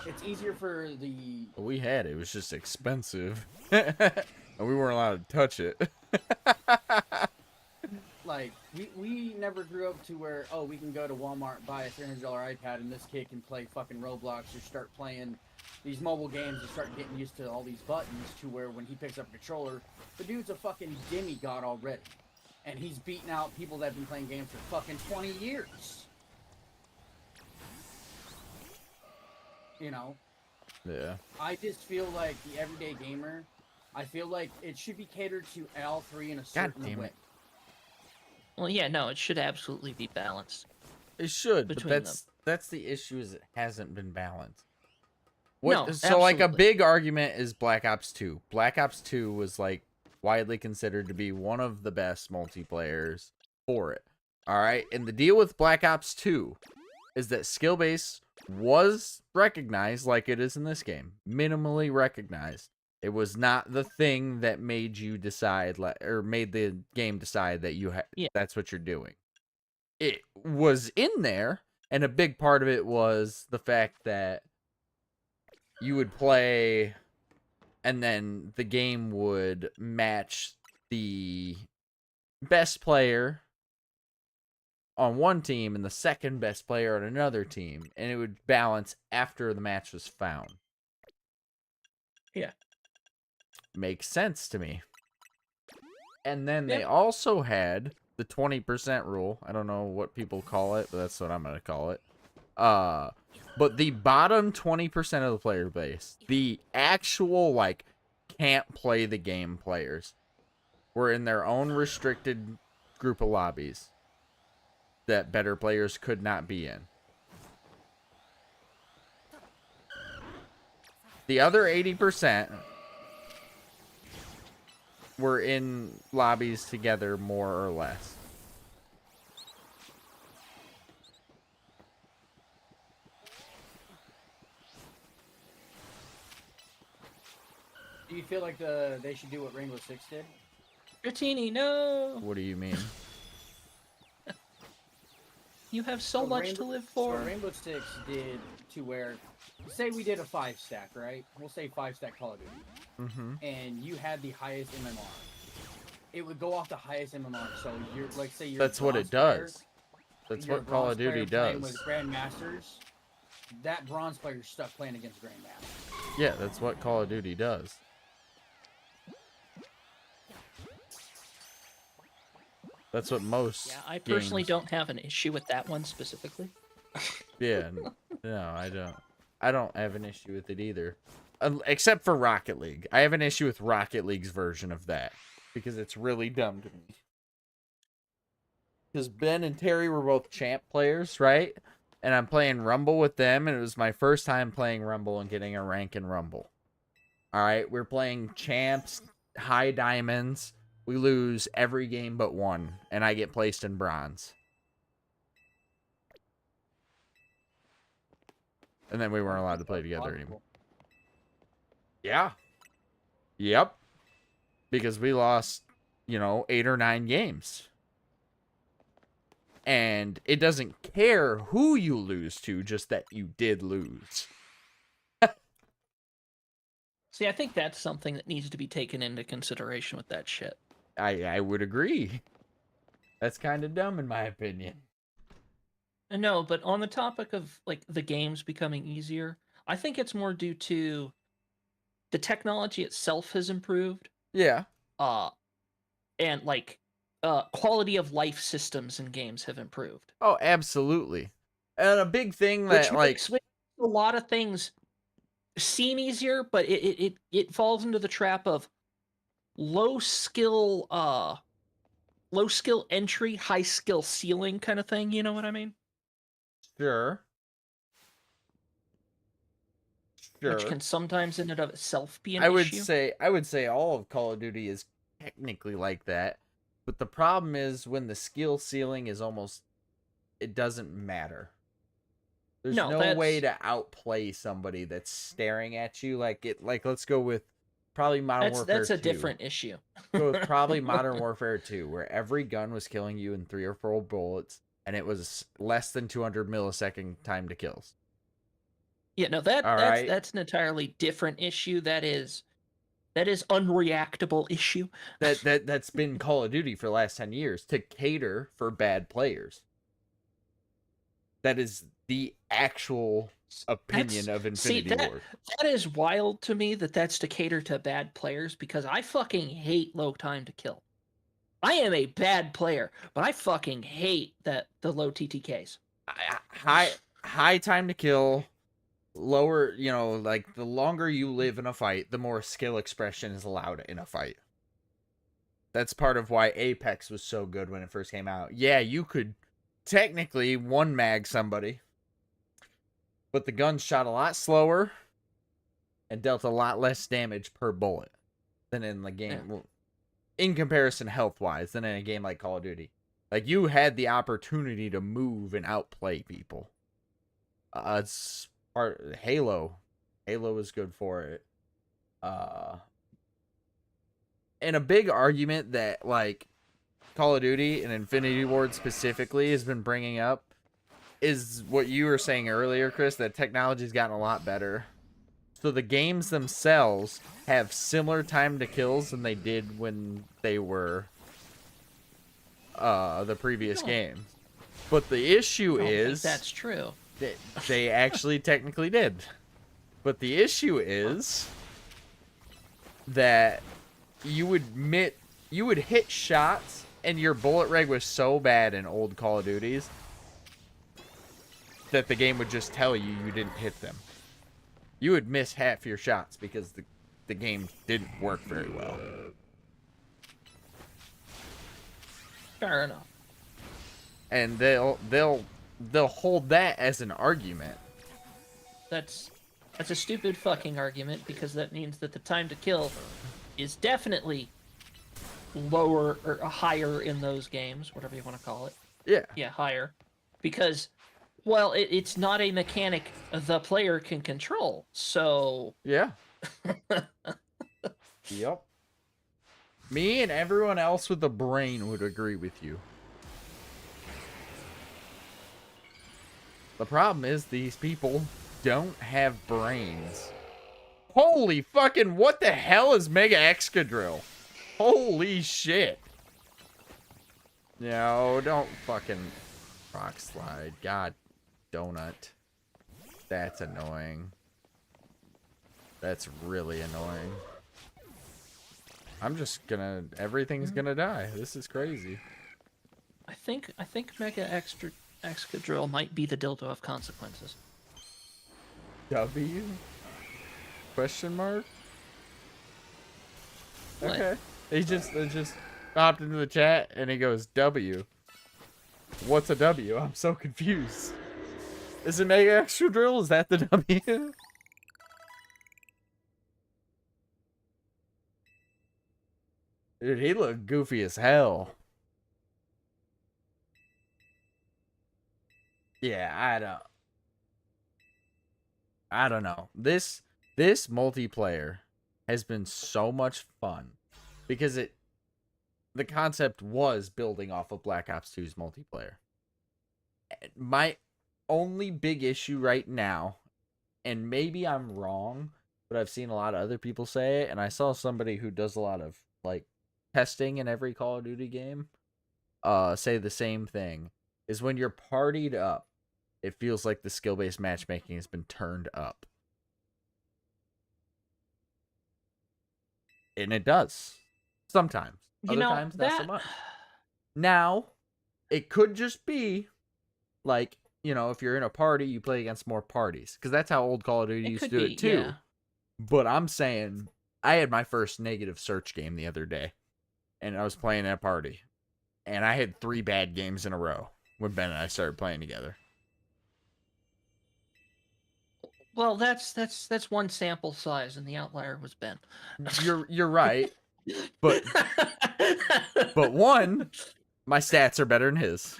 It's easier for the We had it. It was just expensive. And we weren't allowed to touch it. like we never grew up to where we can go to Walmart, buy a $300 iPad, and this kid can play fucking Roblox or start playing these mobile games and start getting used to all these buttons to where when he picks up a controller, the dude's a fucking demigod already. And he's beating out people that have been playing games for fucking 20 years. Yeah. I just feel like the everyday gamer, I feel like it should be catered to all three in a certain damn way. it. Well, yeah, no, it should absolutely be balanced. It should, but Between that's the issue, is it hasn't been balanced. No, So like a absolutely. big argument is Black Ops 2. Black Ops 2 was like widely considered to be one of the best multiplayers for it. All right, and the deal with Black Ops 2 is that skill base was recognized like it is in this game, minimally recognized. It was not the thing that made you decide, or made the game decide that Yeah. that's what you're doing. It was in there, and a big part of it was the fact that you would play, and then the game would match the best player on one team and the second best player on another team, and it would balance after the match was found. Yeah. Makes sense to me. And then they Yep. also had the 20% rule. I don't know what people call it, but that's what I'm going to call it. But the bottom 20% of the player base, the actual, can't play the game players, were in their own restricted group of lobbies that better players could not be in. The other 80% were in lobbies together, more or less. Do you feel like they should do what Rainbow Six did? Dratini, no! What do you mean? You have so So much to live for. So Rainbow Six did to where, say we did a 5-stack, right? We'll say 5-stack Call of Duty, Mm-hmm. and you had the highest MMR. It would go off the highest MMR. So you're say you're. That's what it does. That's You're a what Call of bronze player Duty playing does. with grandmasters. that bronze player's stuck playing against Grandmaster. Yeah, that's what Call of Duty does. That's what most. Yeah, I personally games- don't have an issue with that one specifically. Yeah, no, I don't. I don't have an issue with it either, except for Rocket League. I have an issue with Rocket League's version of that because it's really dumb to me. Because Ben and Terry were both champ players, right? And I'm playing Rumble with them, and it was my first time playing Rumble and getting a rank in Rumble. All right, we're playing champs, high diamonds. We lose every game but one, and I get placed in bronze. And then we weren't allowed to play together anymore. Yeah. Yep. Because we lost, 8 or 9 games. And it doesn't care who you lose to, just that you did lose. See, I think that's something that needs to be taken into consideration with that shit. I would agree. That's kind of dumb in my opinion. No, but on the topic of like the games becoming easier, I think it's more due to the technology itself has improved. Yeah. And like quality of life systems in games have improved. Oh, absolutely. And a big thing Which that makes a lot of things seem easier, but it falls into the trap of low skill entry, high skill ceiling kind of thing, you know what I mean? Sure. Which can sometimes in and of itself be an I would issue. say all of Call of Duty is technically like that. But the problem is when the skill ceiling is it doesn't matter. There's no way to outplay somebody that's staring at you like let's go with probably Modern Warfare 2. That's a different issue. Go with probably Modern Warfare 2, where every gun was killing you in 3 or 4 bullets, and it was less than 200 millisecond time to kills. Yeah, no, that's an entirely different issue. That is unreactable issue. That's been Call of Duty for the last 10 years to cater for bad players. That is the actual opinion of Infinity Ward. That is wild to me that's to cater to bad players, because I fucking hate low time to kill. I am a bad player, but I fucking hate the low TTKs. High time to kill, lower, like the longer you live in a fight, the more skill expression is allowed in a fight. That's part of why Apex was so good when it first came out. Yeah, you could technically one mag somebody, but the gun shot a lot slower and dealt a lot less damage per bullet than in the game. Yeah. In comparison, health-wise, than in a game like Call of Duty. Like, you had the opportunity to move and outplay people. It's part Halo. Halo was good for it. And a big argument that, like, Call of Duty and Infinity Ward specifically has been bringing up is what you were saying earlier, Chris, that technology's gotten a lot better. So the games themselves have similar time to kills than they did when they were the previous games. But the issue is that's true. They actually technically did. But the issue is that you would hit shots and your bullet reg was so bad in old Call of Duties that the game would just tell you didn't hit them. You would miss half your shots because the game didn't work very well. Fair enough. And they'll hold that as an argument. That's a stupid fucking argument, because that means that the time to kill is definitely lower or higher in those games, whatever you want to call it. Yeah. Yeah, higher. Because, well, it's not a mechanic the player can control, so... Yeah. Yep. Me and everyone else with a brain would agree with you. The problem is these people don't have brains. Holy fucking, what the hell is Mega Excadrill? Holy shit. No, don't fucking rock slide. God donut. That's annoying. That's really annoying. I'm just gonna... Everything's gonna die. This is crazy. I think Mega Excadrill might be the dildo of consequences. W? Question mark? What? Okay. He just hopped into the chat and he goes, W. What's a W? I'm so confused. Is it Mega Excadrill? Is that the W? Dude, he looked goofy as hell. Yeah, I don't know. This multiplayer has been so much fun because the concept was building off of Black Ops 2's multiplayer. My only big issue right now, and maybe I'm wrong, but I've seen a lot of other people say it, and I saw somebody who does a lot of like testing in every Call of Duty game say the same thing, is when you're partied up, it feels like the skill-based matchmaking has been turned up. And it does. Sometimes. Other times, not so much. Now, it could just be, like, you know, if you're in a party, you play against more parties. Because that's how old Call of Duty used to do it, too. Yeah. But I'm saying, I had my first negative search game the other day. And I was playing at a party. And I had 3 bad games in a row when Ben and I started playing together. Well, that's one sample size, and the outlier was Ben. You're right. But one, my stats are better than his.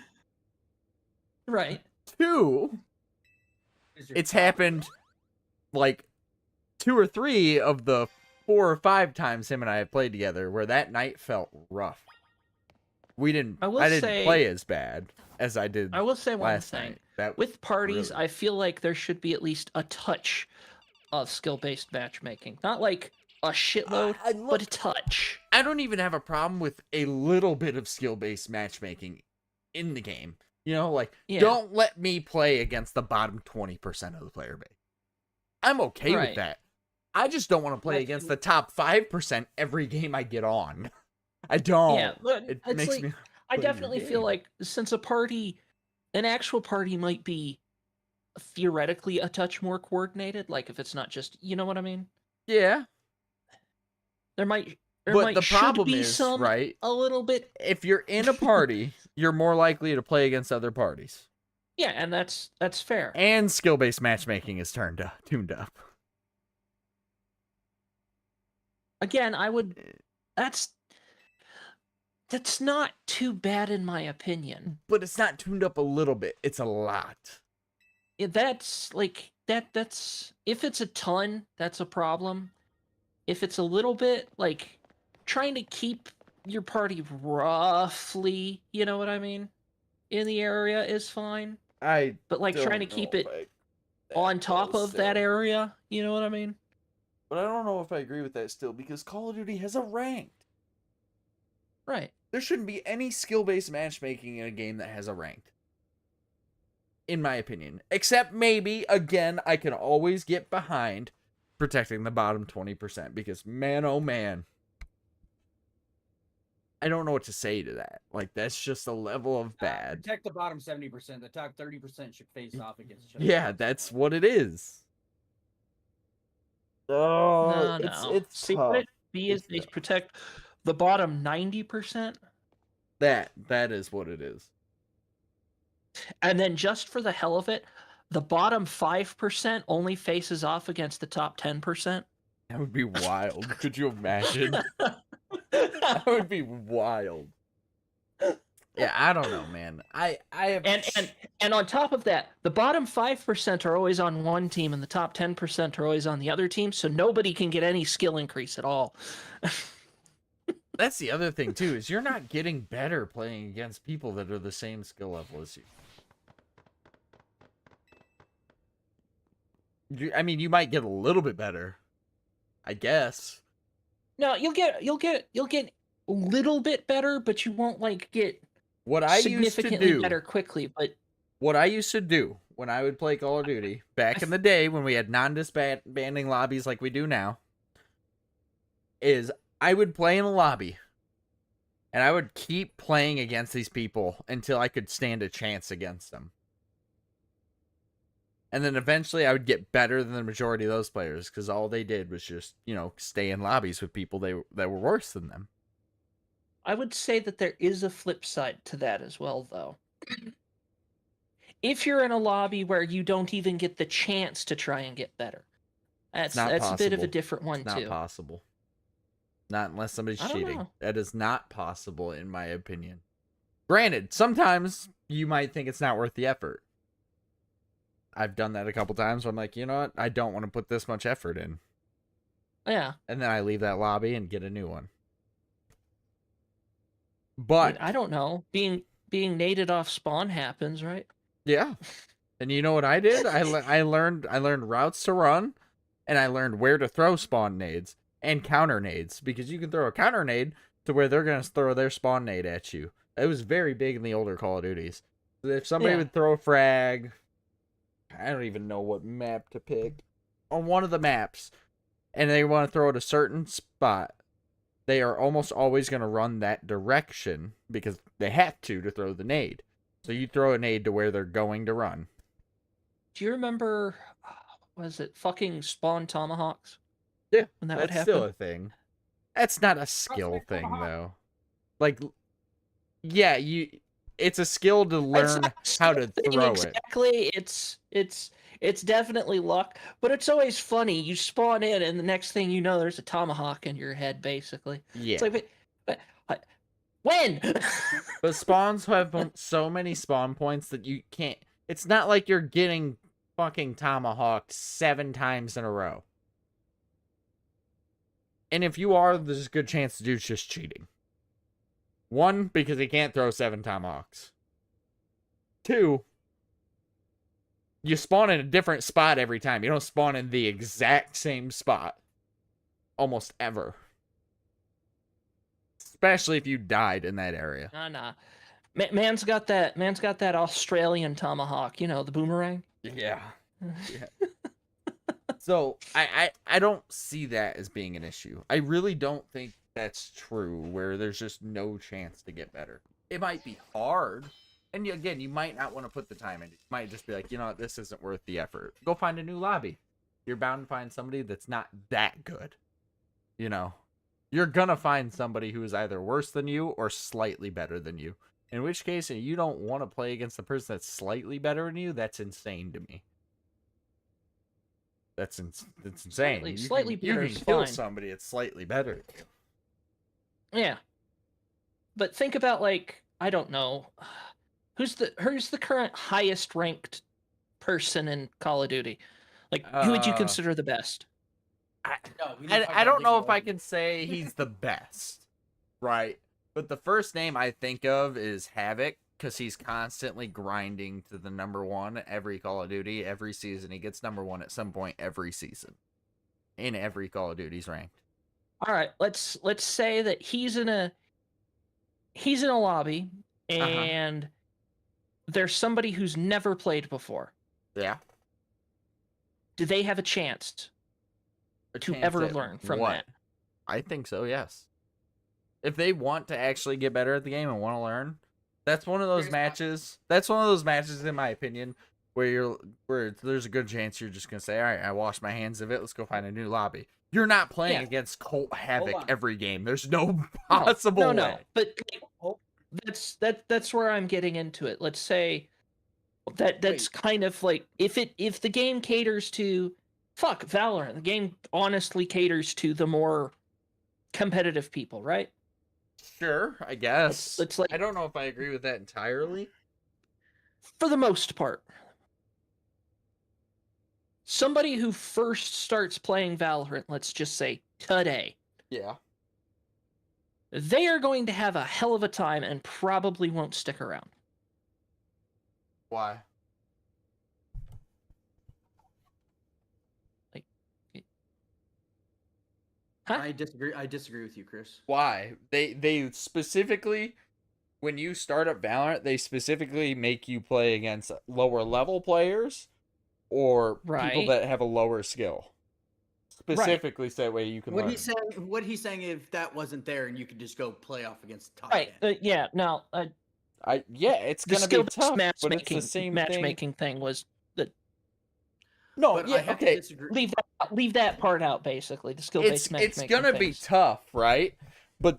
Right. 2, it's happened like 2 or 3 of the 4 or 5 times him and I have played together where that night felt rough. I didn't play as bad as I did. I will say one last thing. night. That With parties, really... I feel like there should be at least a touch of skill-based matchmaking. Not like a shitload, but a touch. I don't even have a problem with a little bit of skill-based matchmaking in the game. You know, like, don't let me play against the bottom 20% of the player base. I'm okay with that. I just don't want to play against the top 5% every game I get on. I don't. Yeah, but it it's makes like, me... I definitely feel like since an actual party might be theoretically a touch more coordinated, like if it's not just, you know what I mean? Yeah. There might But the problem be is, some, right? A little bit. If you're in a party, you're more likely to play against other parties. Yeah, and that's fair. And skill-based matchmaking is tuned up. Again, that's not too bad in my opinion. But it's not tuned up a little bit. It's a lot. That's if it's a ton, that's a problem. If it's a little bit, like trying to keep your party roughly, you know what I mean, in the area is fine. But like trying to keep it on top of that area, you know what I mean? But I don't know if I agree with that still, because Call of Duty has a ranked. Right. There shouldn't be any skill-based matchmaking in a game that has a ranked. In my opinion. Except maybe, again, I can always get behind protecting the bottom 20%. Because, man, oh man. I don't know what to say to that. Like, that's just a level of bad. Protect the bottom 70%. The top 30% should face off against each other. Yeah, that's what it is. Oh, No. It's See, tough. what it be is they protect the bottom 90%. That is what it is. And then just for the hell of it, the bottom 5% only faces off against the top 10%. That would be wild. Could you imagine? That would be wild. Yeah, I don't know, man. I have and on top of that, the bottom 5% are always on one team and the top 10% are always on the other team, so nobody can get any skill increase at all. That's the other thing too, is you're not getting better playing against people that are the same skill level as you. I mean, you might get a little bit better, I guess. No, you'll get a little bit better, but you won't like get what I significantly used to do, better quickly. But what I used to do when I would play Call of Duty back in the day when we had non-disbanding lobbies like we do now, is I would play in a lobby and I would keep playing against these people until I could stand a chance against them. And then eventually I would get better than the majority of those players because all they did was just, stay in lobbies with people that were worse than them. I would say that there is a flip side to that as well, though. If you're in a lobby where you don't even get the chance to try and get better, that's a bit of a different one, it's too. Not possible. Not unless somebody's I don't cheating. know. That is not possible, in my opinion. Granted, sometimes you might think it's not worth the effort. I've done that a couple times where I'm like, you know what? I don't want to put this much effort in. Yeah. And then I leave that lobby and get a new one. I But mean, I don't know. Being naded off spawn happens, right? yeah. And you know what I did? I learned routes to run, and I learned where to throw spawn nades and counter nades, because you can throw a counter nade to where they're gonna throw their spawn nade at you. It was very big in the older Call of Duties. So if somebody would throw a frag, I don't even know what map to pick, on one of the maps, and they want to throw it a certain spot, they are almost always going to run that direction because they have to throw the nade. So you throw a nade to where they're going to run. Do you remember, was it fucking spawn tomahawks? Yeah, When that would that's happen? still a thing. That's not a skill thing, though. Like, yeah, it's a skill to learn how to throw it. Exactly. It's definitely luck, but it's always funny. You spawn in, and the next thing you know, there's a tomahawk in your head, basically. Yeah. It's like, when? But spawns have so many spawn points that you can't. It's not like you're getting fucking tomahawked 7 times in a row. And if you are, there's a good chance the dude's just cheating. 1, because he can't throw 7 tomahawks. 2, you spawn in a different spot every time. You don't spawn in the exact same spot. Almost ever. Especially if you died in that area. Nah. Man's got that Australian tomahawk, the boomerang. Yeah. So I don't see that as being an issue. I really don't think that's true, where there's just no chance to get better. It might be hard. And again, you might not want to put the time in. You might just be like, you know what, this isn't worth the effort. Go find a new lobby. You're bound to find somebody that's not that good. You're going to find somebody who is either worse than you or slightly better than you. In which case, if you don't want to play against the person that's slightly better than you, that's insane to me. That's insane. Slightly better You is can kill fine. somebody that's slightly better. Yeah. But think about, I don't know, who's the current highest ranked person in Call of Duty? Who would you consider the best? I don't know if I can say he's the best, right? But the first name I think of is Havoc, because he's constantly grinding to the #1 every Call of Duty. Every season he gets #1 at some point every season. In every Call of Duty's ranked. All right, let's say that he's in a lobby, and there's somebody who's never played before. Yeah. Do they have a chance to ever learn from that? I think so, yes. If they want to actually get better at the game and want to learn, that's one of those matches. That's one of those matches, in my opinion, where there's a good chance you're just gonna say, all right, I washed my hands of it. Let's go find a new lobby. You're not playing against Colt Havoc every game. There's no possible way. No. But that's where I'm getting into it. Let's say that's kind of like if the game caters to Valorant, the game honestly caters to the more competitive people, right? Sure, I guess. It's I don't know if I agree with that entirely. For the most part. Somebody who first starts playing Valorant, let's just say today. Yeah. They are going to have a hell of a time and probably won't stick around. Why? I disagree with you, Chris. Why? They specifically when you start up Valorant, they specifically make you play against lower level players or people Right. that have a lower skill. Specifically, so that way you can What learn. he's saying, if that wasn't there and you could just go play off against the top Right. 10. Yeah. No. Yeah, it's The gonna be skill-based tough, but it's the matchmaking same thing. matchmaking thing was the No, But I yeah, have to okay. disagree. leave that part out basically. The skill-based matchmaking. It's gonna be things. tough, right? But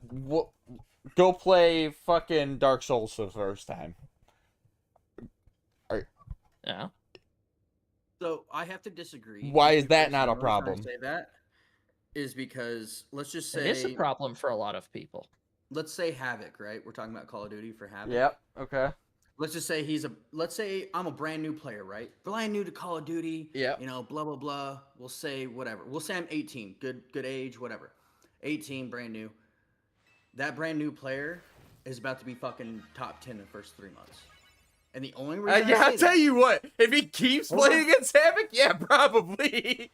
go play fucking Dark Souls for the first time. Yeah. So I have to disagree. Why is that Because not a the reason I problem? say that is because let's just It say is a problem for a lot of people. let's say Havoc, right? We're talking about Call of Duty for Havoc. Yep. Okay. Let's just say let's say I'm a brand new player, right? Brand new to Call of Duty. Yep. You know, blah blah blah. We'll say whatever. We'll say I'm 18. Good age, whatever. 18, brand new. That brand new player is about to be fucking top 10 in the first 3 months. And the only reason Yeah, I I'll say tell that, you what. If he keeps Hold playing on. against Havoc, yeah, probably.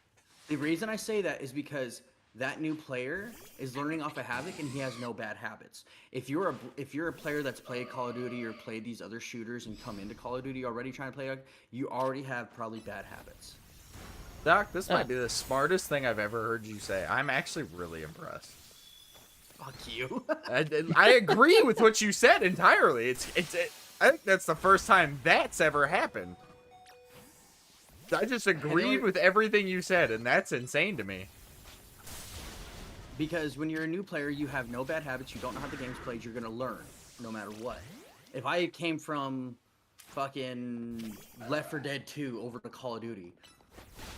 the reason I say that is because that new player is learning off of Havoc and he has no bad habits. If you're a player that's played Call of Duty or played these other shooters and come into Call of Duty already trying to play, you already have probably bad habits. Doc, this might be the smartest thing I've ever heard you say. I'm actually really impressed. Fuck you. I agree with what you said entirely. I think that's the first time that's ever happened. I just agreed with everything you said, and that's insane to me. Because when you're a new player, you have no bad habits. You don't know how the game's played. You're gonna learn no matter what. If I came from fucking Left 4 Dead 2 over to Call of Duty,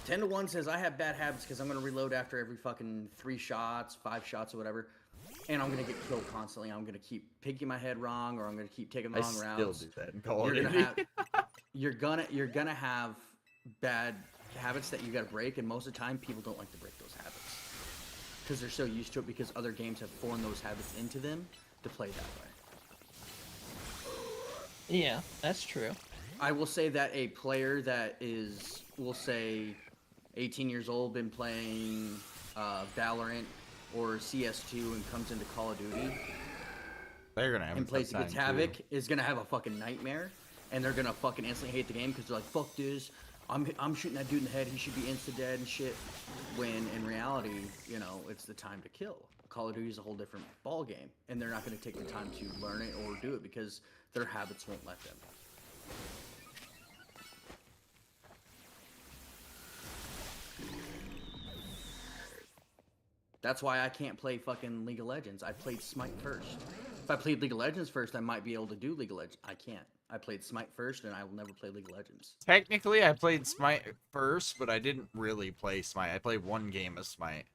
10 to 1 says I have bad habits because I'm gonna reload after every fucking 3 shots, 5 shots, or whatever, and I'm gonna get killed constantly. I'm gonna keep picking my head wrong, or I'm gonna keep taking the wrong routes. Still do that in Call of You're Duty. gonna have, you're gonna have bad habits that you gotta break, and most of the time, people don't like to break those habits because they're so used to it because other games have formed those habits into them to play that way. Yeah, that's true. I will say that a player that is, we'll say, 18 years old, been playing Valorant or CS2 and comes into Call of Duty They're gonna have and a plays tough against time, Havoc too. is gonna have a fucking nightmare, and they're gonna fucking instantly hate the game because they're like, fuck this, I'm shooting that dude in the head, he should be insta dead and shit. When in reality, you know, it's the time to kill. Call of Duty is a whole different ball game, and they're not gonna take the time to learn it or do it because their habits won't let them. That's why I can't play fucking League of Legends. I played Smite first. If I played League of Legends first, I might be able to do League of Legends. I can't. I played Smite first, and I will never play League of Legends. Technically, I played Smite first, but I didn't really play Smite. I played one game of Smite.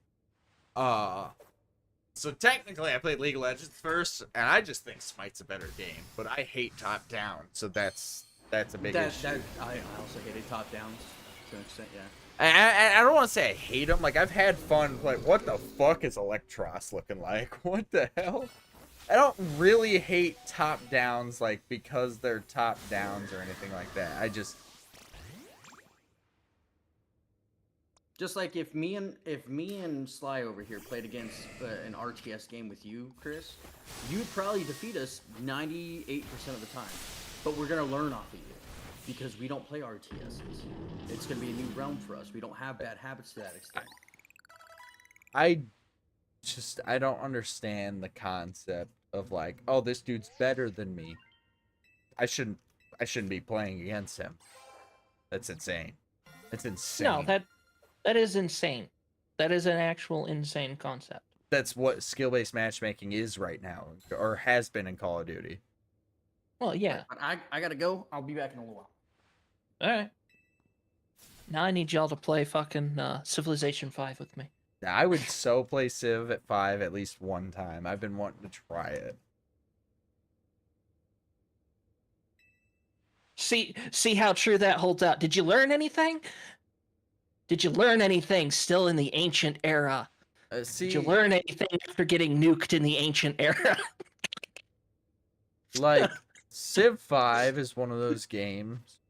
So technically, I played League of Legends first, and I just think Smite's a better game. But I hate top down, so that's a big issue. I also hated top downs to an extent, yeah. I don't want to say I hate them. Like, I've had fun. Like, what the fuck is Electros looking like? What the hell? I don't really hate top downs, like, because they're top downs or anything like that. I just... Just like if me and Sly over here played against an RTS game with you, Chris, you'd probably defeat us 98% of the time. But we're gonna learn off of you because we don't play RTSs. It's gonna be a new realm for us. We don't have bad habits to that extent. I don't understand the concept of, like, oh, this dude's better than me. I shouldn't be playing against him. That's insane. That's insane. No, that is insane. That is an actual insane concept. That's what skill-based matchmaking is right now, or has been in Call of Duty. Well, yeah. But I gotta go. I'll be back in a little while. All right. Now I need y'all to play fucking Civilization 5 with me. Now, I would so play Civ at 5 at least one time. I've been wanting to try it. See how true that holds out. Did you learn anything? Did you learn anything still in the ancient era? Did you learn anything after getting nuked in the ancient era? Like, Civ 5 is one of those games.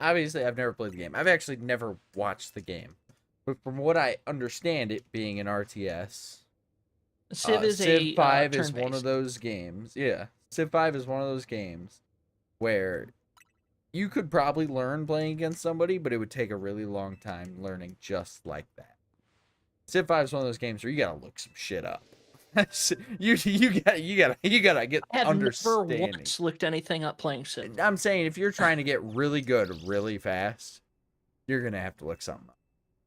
Obviously, I've never played the game. I've actually never watched the game. But from what I understand, it being an RTS, Civ is Civ a 5 is one turn-based. of those games. Yeah. Civ 5 is one of those games where you could probably learn playing against somebody, but it would take a really long time learning just like that. Civ 5 is one of those games where you gotta look some shit up. you gotta get I have never understanding. once looked anything up playing Civ. I'm saying if you're trying to get really good really fast, you're gonna have to look something up.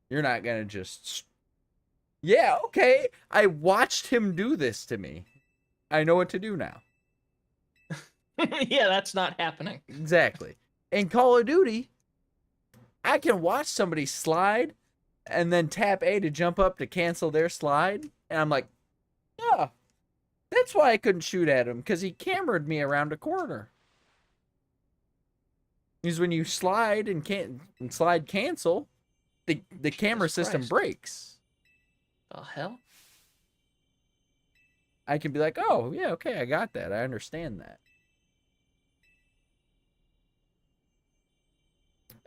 You're not gonna just. Yeah, okay. I watched him do this to me. I know what to do now. Yeah, that's not happening. Exactly. In Call of Duty, I can watch somebody slide and then tap A to jump up to cancel their slide. And I'm like, yeah, that's why I couldn't shoot at him, because he cameraed me around a corner. Because when you slide and slide cancel, the camera Jesus system Christ. breaks. The hell? I can be like, oh, yeah, okay, I got that. I understand that.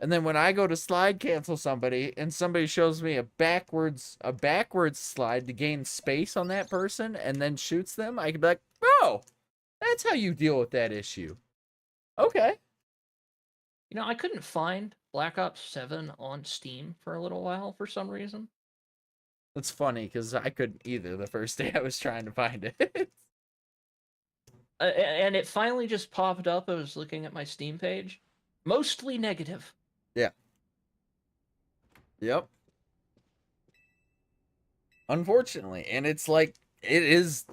And then when I go to slide cancel somebody and somebody shows me a backwards slide to gain space on that person and then shoots them, I can be like, oh, that's how you deal with that issue. Okay. You know, I couldn't find Black Ops 7 on Steam for a little while for some reason. That's funny because I couldn't either the first day I was trying to find it. And it finally just popped up. I was looking at my Steam page. Mostly negative. Yeah. Yep. Unfortunately. And it's like, it is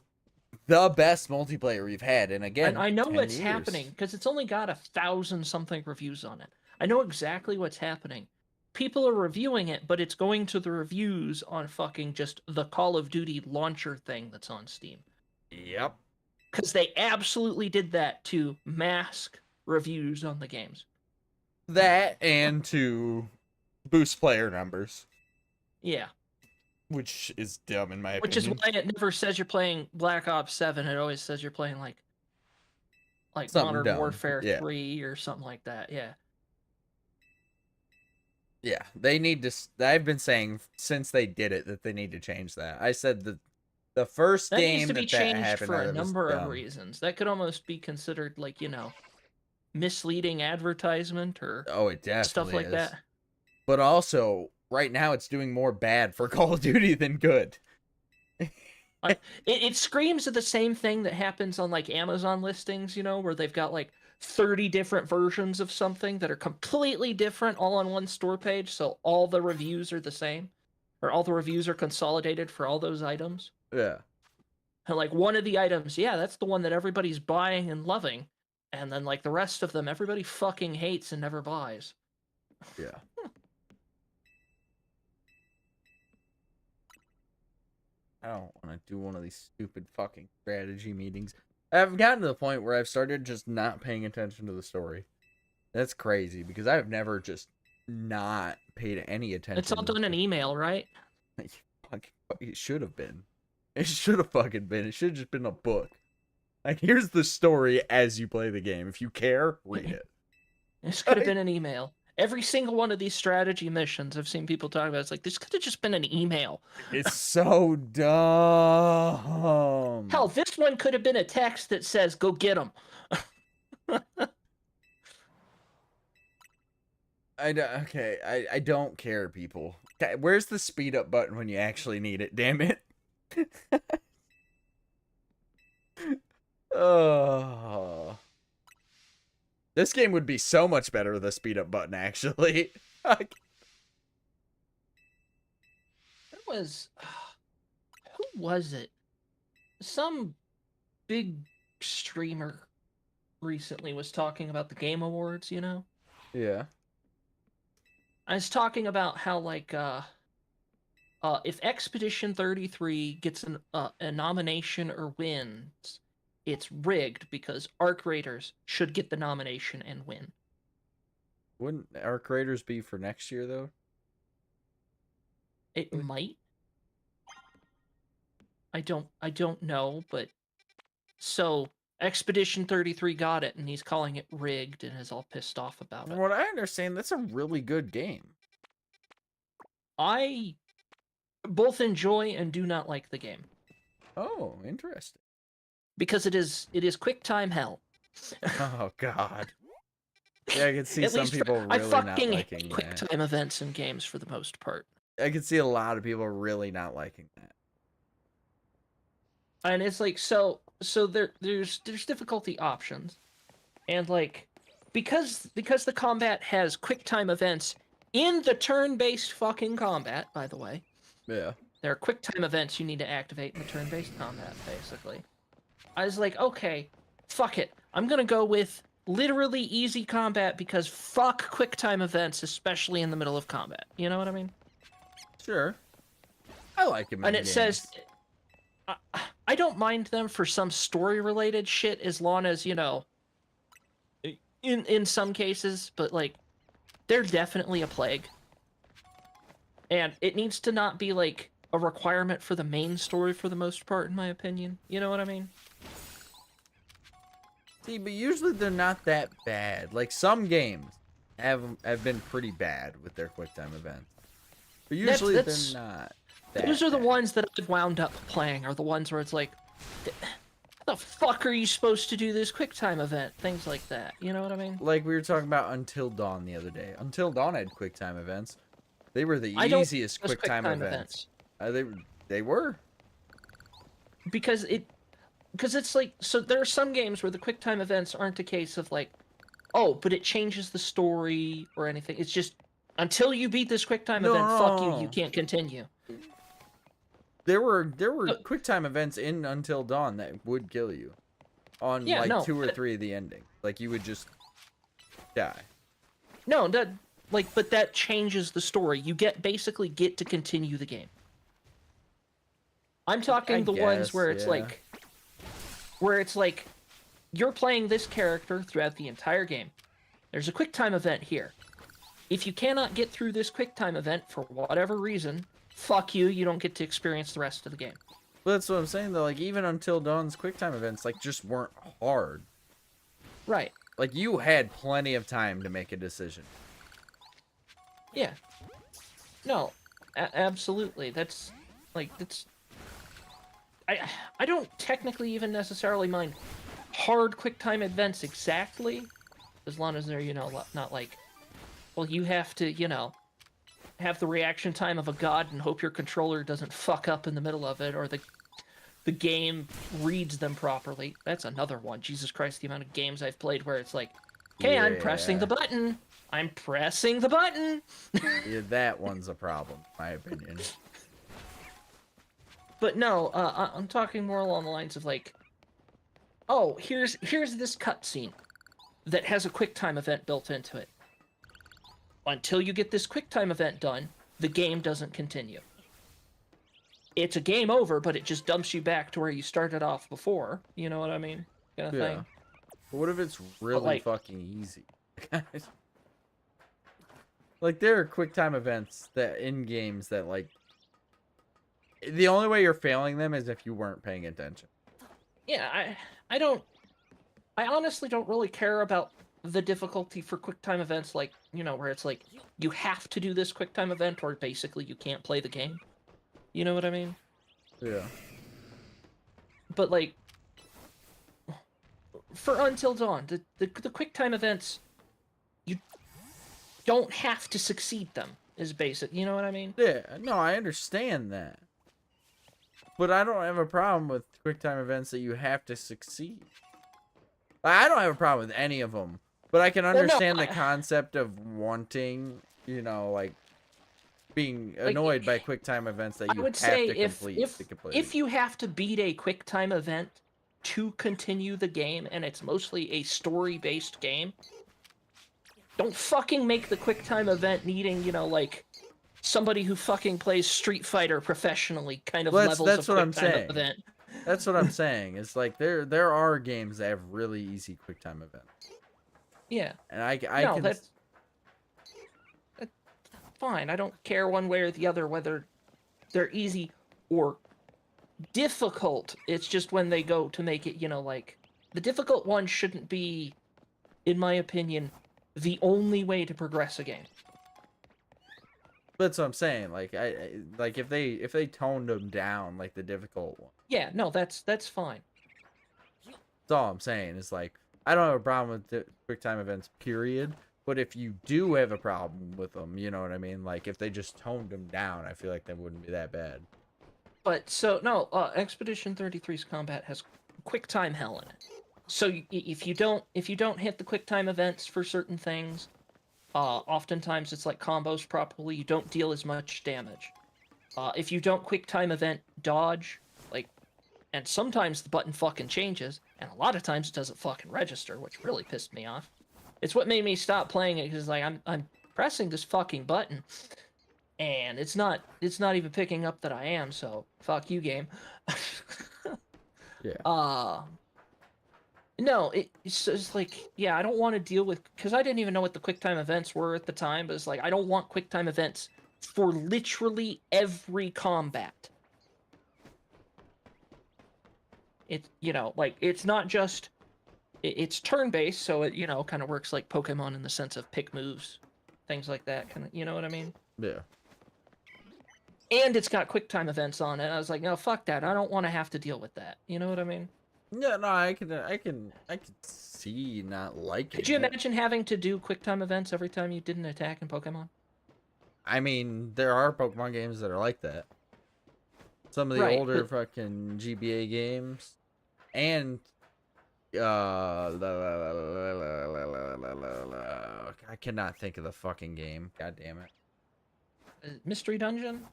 the best multiplayer we've had. And again, And I know 10 what's years. happening because it's only got 1,000-something reviews on it. I know exactly what's happening. People are reviewing it, but it's going to the reviews on fucking just the Call of Duty launcher thing that's on Steam. Yep. Because they absolutely did that to mask reviews on the games. That and to boost player numbers, Yeah. which is dumb in my Which is opinion. why it never says you're playing Black Ops 7. It always says you're playing like Something Modern dumb. Warfare Yeah. 3 or something like that. Yeah. Yeah, they need to. I've been saying since they did it that they need to change that. I said the first That game needs to be that changed happened, for I a thought it was number of dumb. reasons. That could almost be considered like, misleading advertisement or Oh, it definitely stuff like is. that. But also, right now it's doing more bad for Call of Duty than good. It screams of the same thing that happens on like Amazon listings, where they've got like 30 different versions of something that are completely different all on one store page, so all the reviews are the same, or all the reviews are consolidated for all those items. Yeah. And like one of the items, yeah, that's the one that everybody's buying and loving, and then like the rest of them, everybody fucking hates and never buys. Yeah. I don't want to do one of these stupid fucking strategy meetings. I've gotten to the point where I've started just not paying attention to the story. That's crazy because I've never just not paid any attention. It's all done in email, right? It should have been. It should have fucking been. It should have just been a book. Like, here's the story as you play the game. If you care, read it. This could have been an email. Every single one of these strategy missions I've seen people talk about, it's like, this could have just been an email. It's so dumb. Hell, this one could have been a text that says, go get them. I don't care, people. Okay, where's the speed up button when you actually need it? Damn it. Oh. This game would be so much better with a speed up button, actually. There was... Who was it? Some big streamer recently was talking about the Game Awards, Yeah. I was talking about how, like, if Expedition 33 gets a nomination or wins, it's rigged because Arc Raiders should get the nomination and win. Wouldn't Arc Raiders be for next year, though? It might. I don't know, but so Expedition 33 got it, and he's calling it rigged, and is all pissed off about From it. what I understand, that's a really good game. I both enjoy and do not like the game. Oh, interesting. because it is quick time hell. Oh God. Yeah, I could see At some least people I really not fucking liking hate quick that. time events in games for the most part. I could see a lot of people really not liking that. And it's like there's difficulty options, and like because the combat has quick time events in the turn-based fucking combat, by the way. Yeah. There are quick time events you need to activate in the turn-based combat, basically. I was like, okay, fuck it. I'm gonna go with literally easy combat because fuck quick time events, especially in the middle of combat. You know what I mean? Sure. I like him. And it says, I don't mind them for some story-related shit as long as, you know, in some cases, but like, they're definitely a plague. And it needs to not be like a requirement for the main story for the most part, in my opinion. You know what I mean? See, but usually they're not that bad. Like some games have been pretty bad with their quick time events, but usually That's- they're not. That Those are the bad. ones that I've wound up playing, are the ones where it's like, how the fuck are you supposed to do this quick time event? Things like that. You know what I mean? Like we were talking about Until Dawn the other day. Until Dawn had quick time events. They were the I don't easiest Those quick time events. They were. Because it's like, so there are some games where the quick time events aren't a case of like, oh, but it changes the story or anything. It's just until you beat this quick time event, fuck you, you can't continue. There were No. quick time events in Until Dawn that would kill you on Yeah, like no, 2 or but- 3 of the ending. Like you would just die. No, but that changes the story. You basically get to continue the game. I'm talking the ones guess, where it's yeah. like you're playing this character throughout the entire game. There's a quick time event here. If you cannot get through this quick time event for whatever reason, fuck you, you don't get to experience the rest of the game. Well, that's what I'm saying though. Like even Until Dawn's quick time events like just weren't hard. Right. Like you had plenty of time to make a decision. Yeah. No, absolutely. That's I don't technically even necessarily mind hard quick time events exactly, as long as they're, you know, not like, well, you have to, you know, have the reaction time of a god and hope your controller doesn't fuck up in the middle of it, or the game reads them properly. That's another one. Jesus Christ, the amount of games I've played where it's like, okay, I'm pressing the button. I'm pressing the button. Yeah, that one's a problem, in my opinion. But no, I'm talking more along the lines of like, oh, here's this cutscene that has a QuickTime event built into it. Until you get this QuickTime event done, the game doesn't continue. It's a game over, but it just dumps you back to where you started off before. You know what I mean? Kind of Yeah. thing. But what if it's really like- fucking easy? Like there are quick time events that in games that like the only way you're failing them is if you weren't paying attention. Yeah, I honestly don't really care about the difficulty for QuickTime events, like, you know, where it's like, you have to do this QuickTime event or basically you can't play the game. You know what I mean? Yeah. But, like, for Until Dawn, the QuickTime events, you don't have to succeed them, is basic. You know what I mean? Yeah, no, I understand that. But I don't have a problem with quick time events that you have to succeed. I don't have a problem with any of them. But I can no, understand I- the concept of wanting, you know, like being Like, annoyed by quick time events that I you would have say to complete to complete. if you have to beat a QuickTime event to continue the game, and it's mostly a story-based game, don't fucking make the QuickTime event needing, you know, like somebody who fucking plays Street Fighter professionally kind of Well, levels that's of what I'm QuickTime saying. event. That's what I'm saying. It's like there are games that have really easy quick time events. Yeah. And I No, can that's fine. I don't care one way or the other whether they're easy or difficult. It's just when they go to make it, you know, like the difficult one shouldn't be, in my opinion, the only way to progress a game. That's what I'm saying. Like like if they toned them down like the difficult one. Yeah, no, that's fine. That's all I'm saying. Is like I don't have a problem with the quick time events, period. But if you do have a problem with them, you know what I mean? Like if they just toned them down, I feel like that wouldn't be that bad. But so no, Expedition 33's combat has quick time hell in it. So if you don't hit the quick time events for certain things, oftentimes it's like combos properly, you don't deal as much damage. If you don't quick time event dodge, like, and sometimes the button fucking changes, and a lot of times it doesn't fucking register, which really pissed me off. It's what made me stop playing it because like I'm pressing this fucking button, and it's not even picking up that I am. So fuck you, game. Yeah. No, it's just like, yeah, I don't want to deal with, because I didn't even know what the QuickTime events were at the time, but it's like, I don't want QuickTime events for literally every combat. It's, like, it's not just, it's turn-based, so it, kind of works like Pokemon in the sense of pick moves, things like that, kind of, you know what I mean? Yeah. And it's got QuickTime events on it. I was like, no, fuck that. I don't want to have to deal with that. You know what I mean? Yeah, no, I can see not liking Could you it. imagine having to do QuickTime events every time you did an attack in Pokemon? I mean, there are Pokemon games that are like that. Some of the Right, older but- fucking GBA games, and I cannot think of the fucking game. God damn it. Mystery Dungeon?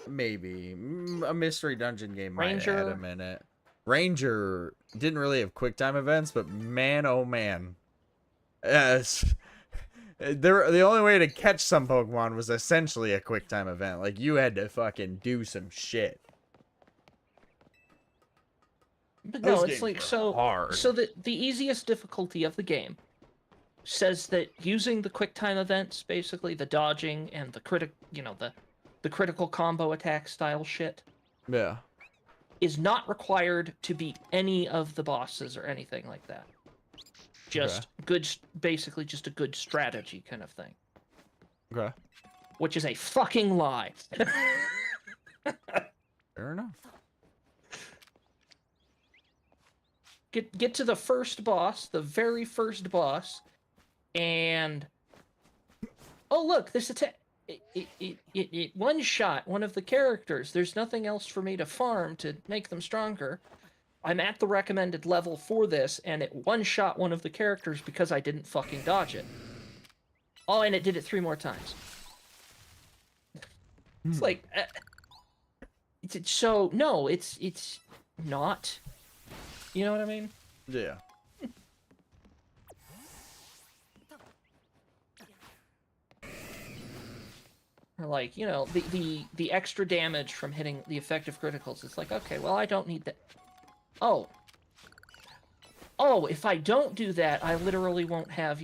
Maybe a mystery dungeon game might add Ranger? a minute. Ranger didn't really have quick time events, but man, oh man, yes. The only way to catch some Pokemon was essentially a quick time event. Like you had to fucking do some shit. But Those no, it's games like, were so hard. so the easiest difficulty of the game says that using the quick time events, basically the dodging and the the critical combo attack style shit, Yeah. is not required to beat any of the bosses or anything like that. Just basically just a good strategy kind of thing. Okay. Which is a fucking lie. Fair enough. Get to the first boss, the very first boss, and oh look, this attack it one shot one of the characters. There's nothing else for me to farm to make them stronger. I'm at the recommended level for this, and it one shot one of the characters because I didn't fucking dodge it. Oh, and it did it 3 more times. It's like, so no, it's not. You know what I mean? Yeah. Or like, the extra damage from hitting the effective criticals. It's like, okay, well, I don't need that. Oh, if I don't do that, I literally won't have,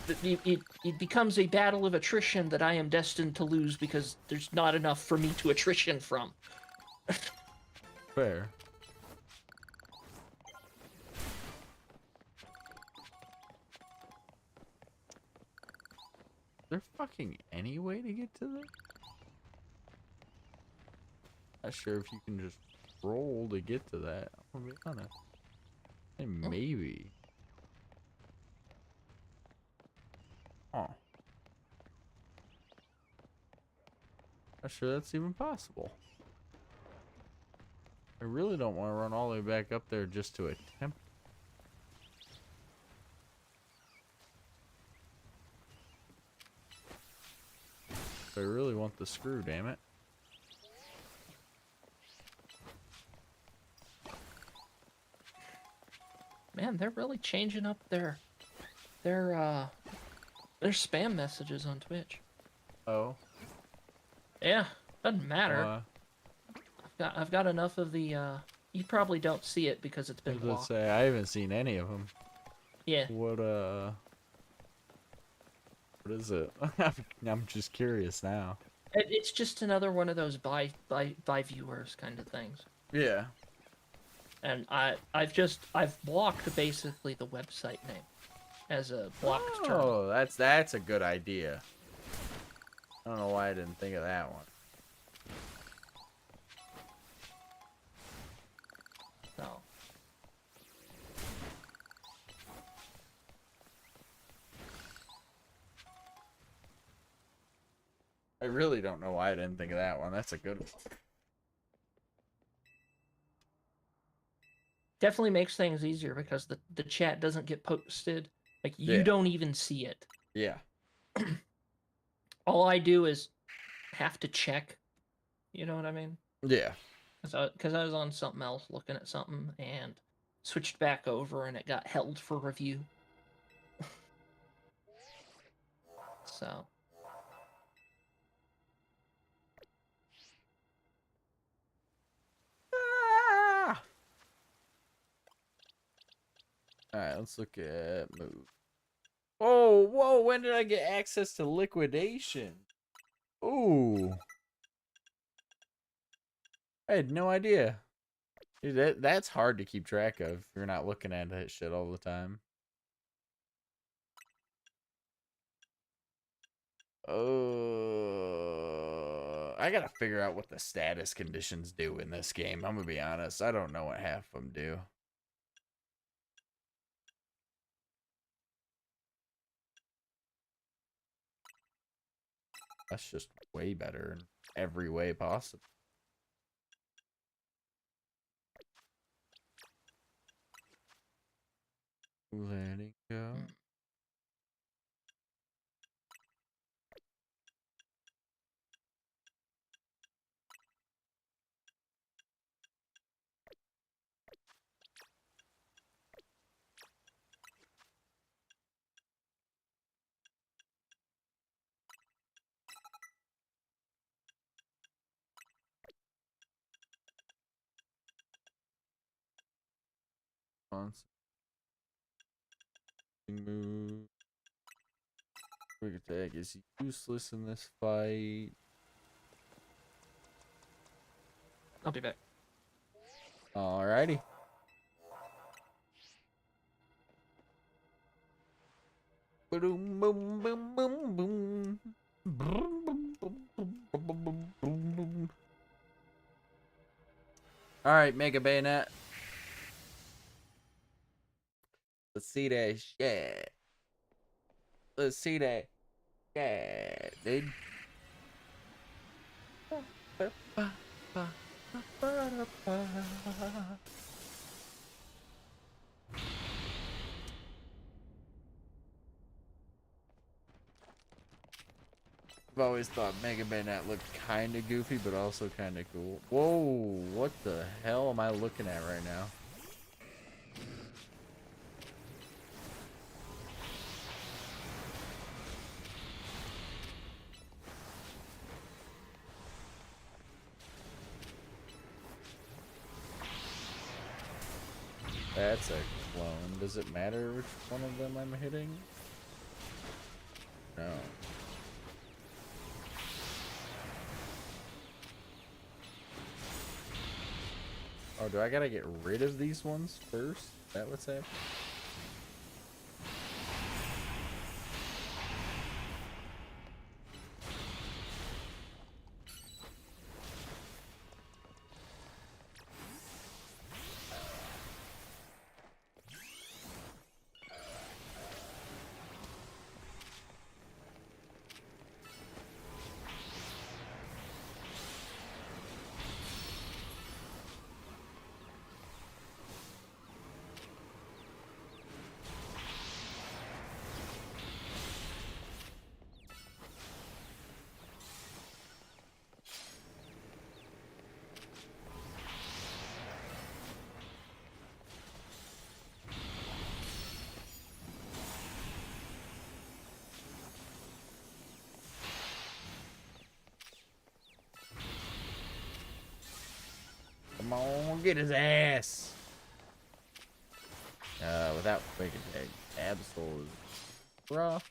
it becomes a battle of attrition that I am destined to lose because there's not enough for me to attrition from. Fair. Is there fucking any way to get to that? Not sure if you can just roll to get to that. I'm gonna be honest. Hey, maybe. Oh. Not sure that's even possible. I really don't want to run all the way back up there just to attempt. I really want the screw, damn it. Man, they're really changing up their spam messages on Twitch. Oh. Yeah, doesn't matter. Uh, I've got enough of the you probably don't see it because it's been Let's blocked. say I haven't seen any of them. Yeah. What is it? I'm just curious now. It's just another one of those buy viewers kind of things. Yeah. And I've blocked basically the website name as a blocked term. Oh, that's a good idea. I don't know why I didn't think of that one. So, I really don't know why I didn't think of that one. That's a good one. Definitely makes things easier because the chat doesn't get posted. Like, you Yeah. don't even see it. Yeah. All I do is have to check. You know what I mean? Yeah. Because I was on something else looking at something and switched back over and it got held for review. So. Ah! Alright, let's look at move. Oh, whoa, when did I get access to liquidation? Ooh. I had no idea. Dude, that's hard to keep track of if you're not looking at that shit all the time. I gotta figure out what the status conditions do in this game. I'm gonna be honest. I don't know what half of them do. That's just way better in every way possible. Letting go. Move. Quick attack is useless in this fight. I'll be back. Alrighty. Boom, boom, boom, boom, boom. Boom, boom, boom, boom, boom, boom, boom, boom. Alright, Mega Bayonet. Let's see that shit. Let's see that. Yeah, dude. I've always thought Mega Bayonet looked kind of goofy, but also kind of cool. Whoa, what the hell am I looking at right now? That's a clone. Does it matter which one of them I'm hitting? No. Oh, do I gotta get rid of these ones first? Is that what's happening? Come on, get his ass. Without quick attack, Absol is rough.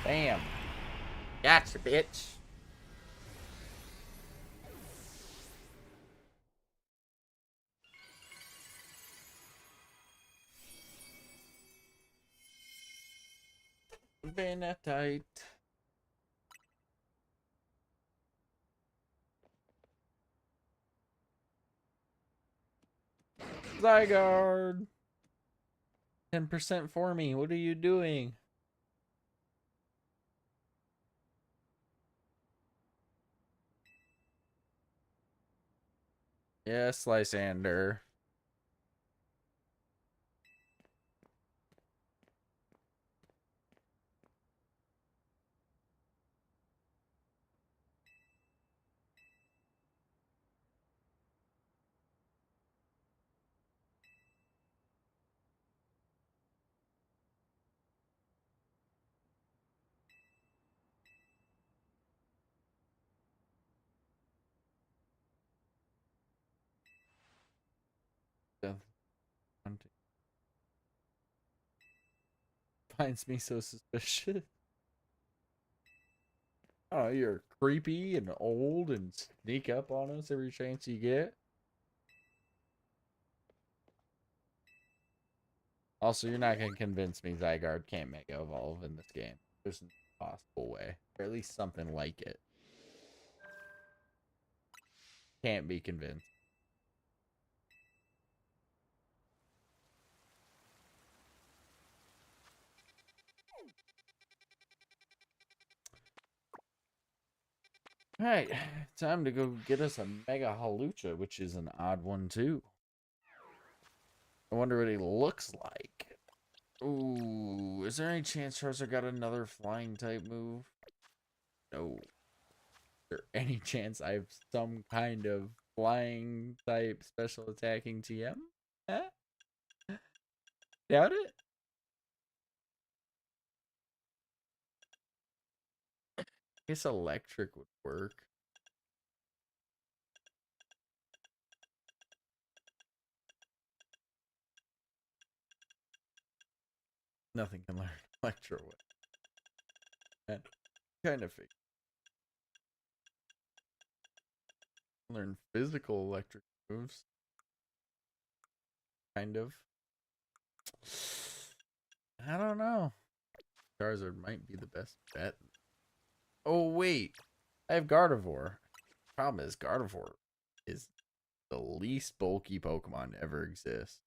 Bam. Gotcha, bitch. Vanatite. Zygarde. 10% for me. What are you doing? Yes, Lysander. Death hunting finds me so suspicious. Oh, you're creepy and old and sneak up on us every chance you get. Also, you're not gonna convince me Zygarde can't Mega Evolve in this game. There's no possible way, or at least something like it. Can't be convinced. Alright, time to go get us a Mega Halucha, which is an odd one too. I wonder what he looks like. Ooh, is there any chance Charizard got another flying type move? No. Is there any chance I have some kind of flying type special attacking TM? Huh? Doubt it? I guess electric would work. Nothing can learn electro way. Kind of fake. Learn physical electric moves. Kind of. I don't know. Charizard might be the best bet. Oh, wait. I have Gardevoir. Problem is, Gardevoir is the least bulky Pokemon to ever exist.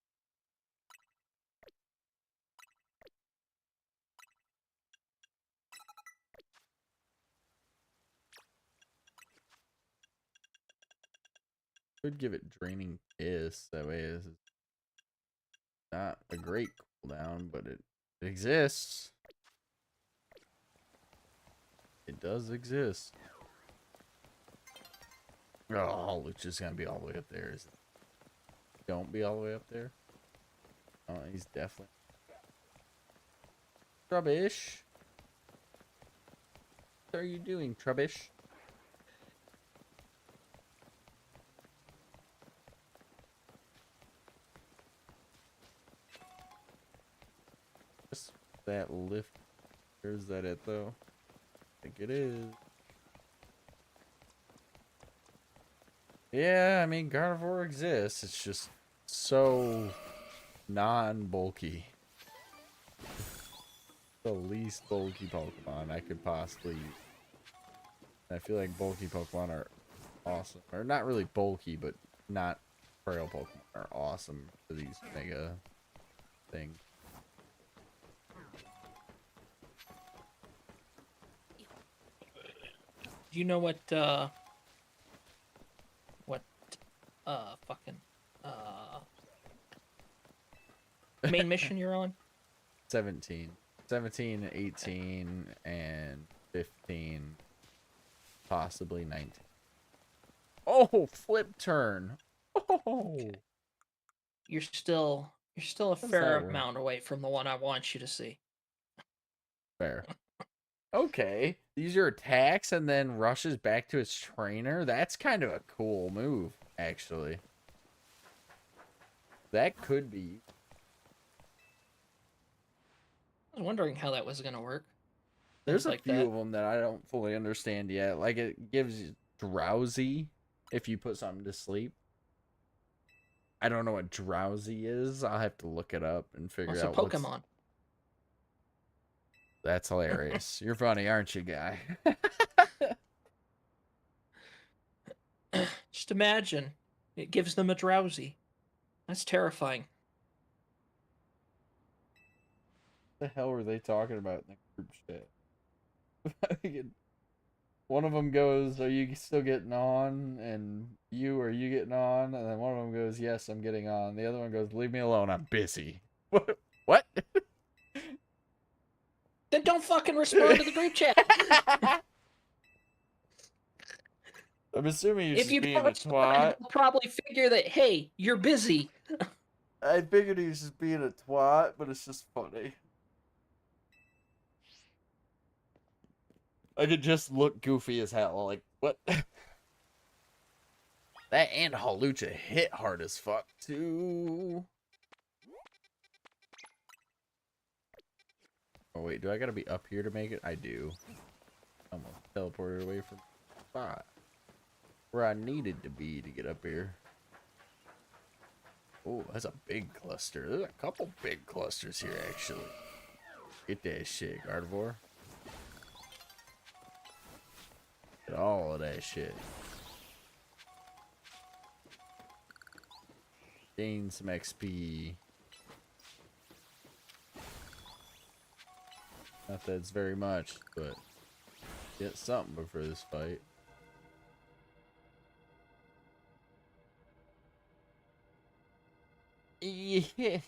Could give it Draining Kiss. That way it's not a great cooldown, but it exists. It does exist. Oh, Lucha's gonna be all the way up there. Is it? Don't be all the way up there. Oh, he's definitely Trubbish. What are you doing, Trubbish? Just that lift. Or is that it though? I think it is. Yeah, I mean Gardevoir exists. It's just so non-bulky. The least bulky Pokemon I could possibly use. I feel like bulky Pokemon are awesome. Or not really bulky, but not frail Pokemon are awesome for these mega things. Do you know what fucking main mission you're on? 17. 17, 18, and 15. Possibly 19. Oh, flip turn. Oh. You're still a does fair that work? amount away from the one I want you to see. Fair. Okay. Use your attacks and then rushes back to its trainer. That's kind of a cool move, actually. That could be. I was wondering how that was gonna work. There's things a like few that. of them that I don't fully understand yet. Like it gives you drowsy if you put something to sleep. I don't know what drowsy is. I'll have to look it up and figure Also, out what's. Pokemon. That's hilarious. You're funny, aren't you, guy? Just imagine. It gives them a drowsy. That's terrifying. What the hell were they talking about in the group chat? One of them goes, "Are you still getting on?" And are you getting on? And then one of them goes, "Yes, I'm getting on." The other one goes, "Leave me alone. I'm busy." What? What? Then don't fucking respond to the group chat. I'm assuming you're If just you being don't a respond, twat. they'll probably figure that, hey, you're busy. I figured he was just being a twat, but it's just funny. I could just look goofy as hell. Like, what? That and Halucha hit hard as fuck, too. Oh, wait. Do I gotta be up here to make it? I do. I'm teleported away from the spot where I needed to be to get up here. Oh, that's a big cluster. There's a couple big clusters here, actually. Get that shit, Gardevoir. Get all of that shit. Gain some XP. Not that it's very much, but get something before this fight. Yeah.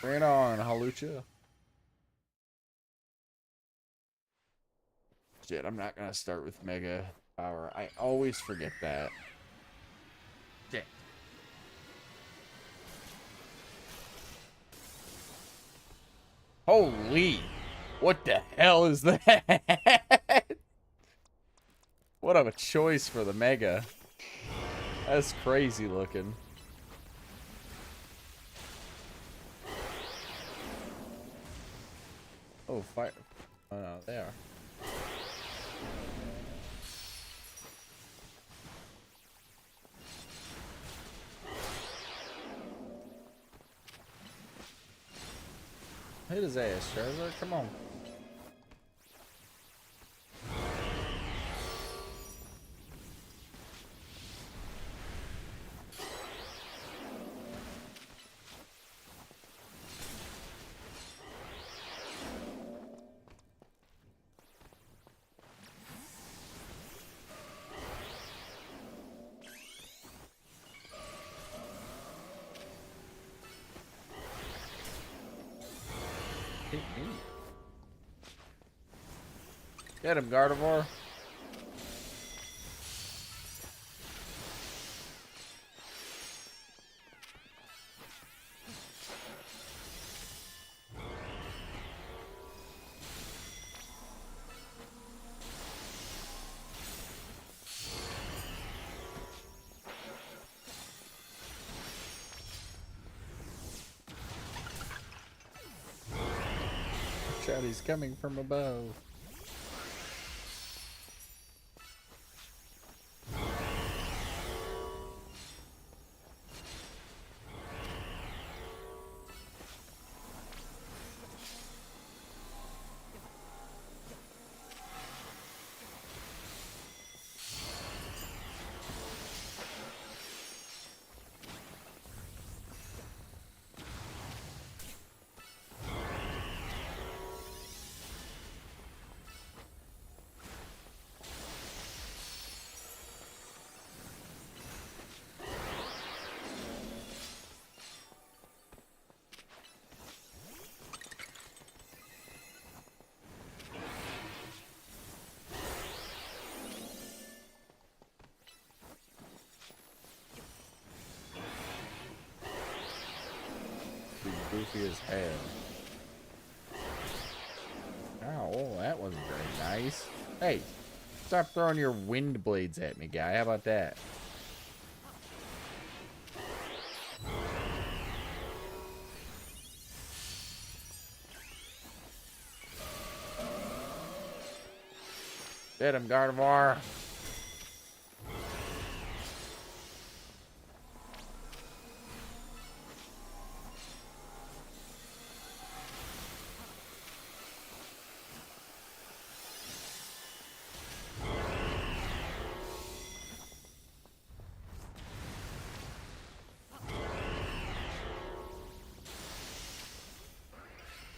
Bring it on, Halucha. Shit, I'm not gonna start with Mega Power. I always forget that. Shit. Holy! What the hell is that? What a choice for the Mega. That's crazy looking. Oh, fire. Oh, no, they are. Hit his ass, Charizard. Come on. Hit me. Get him, Gardevoir. Watch out, he's coming from above. Goofy as hell. Hey, stop throwing your wind blades at me, guy. How about that? Get him, Gardevoir.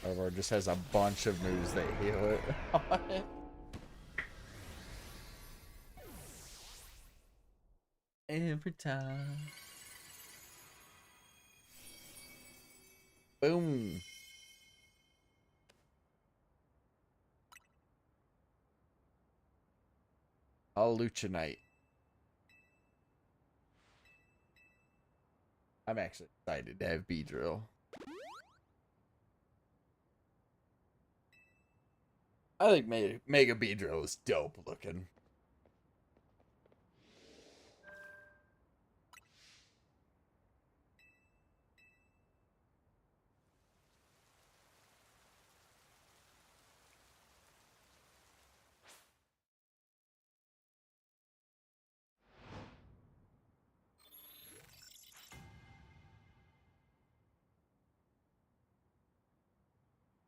Gardevoir just has a bunch of moves that heal it. Every time. Boom. I'll Luchonite. I'm actually excited to have Beedrill. I think Mega Beedrill is dope looking.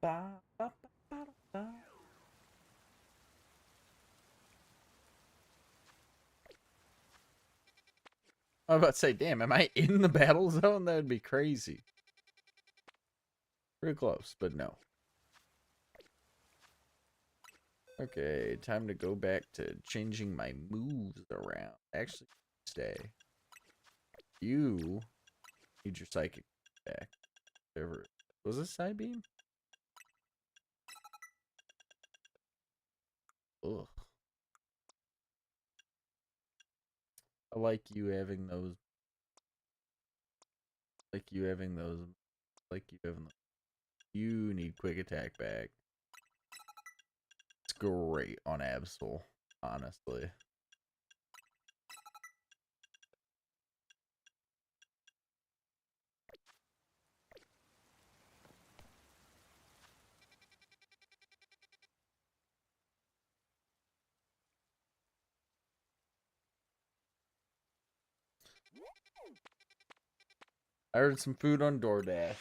Ba, ba, ba, ba, ba. I was about to say, damn, am I in the battle zone? That would be crazy. Pretty close, but no. Okay, time to go back to changing my moves around. Actually, stay. You need your psychic back. Whatever. Was this side beam? Ugh. I like you having those. Like you having those. Like you having those. You need quick attack back. It's great on Absol, honestly. I ordered some food on DoorDash.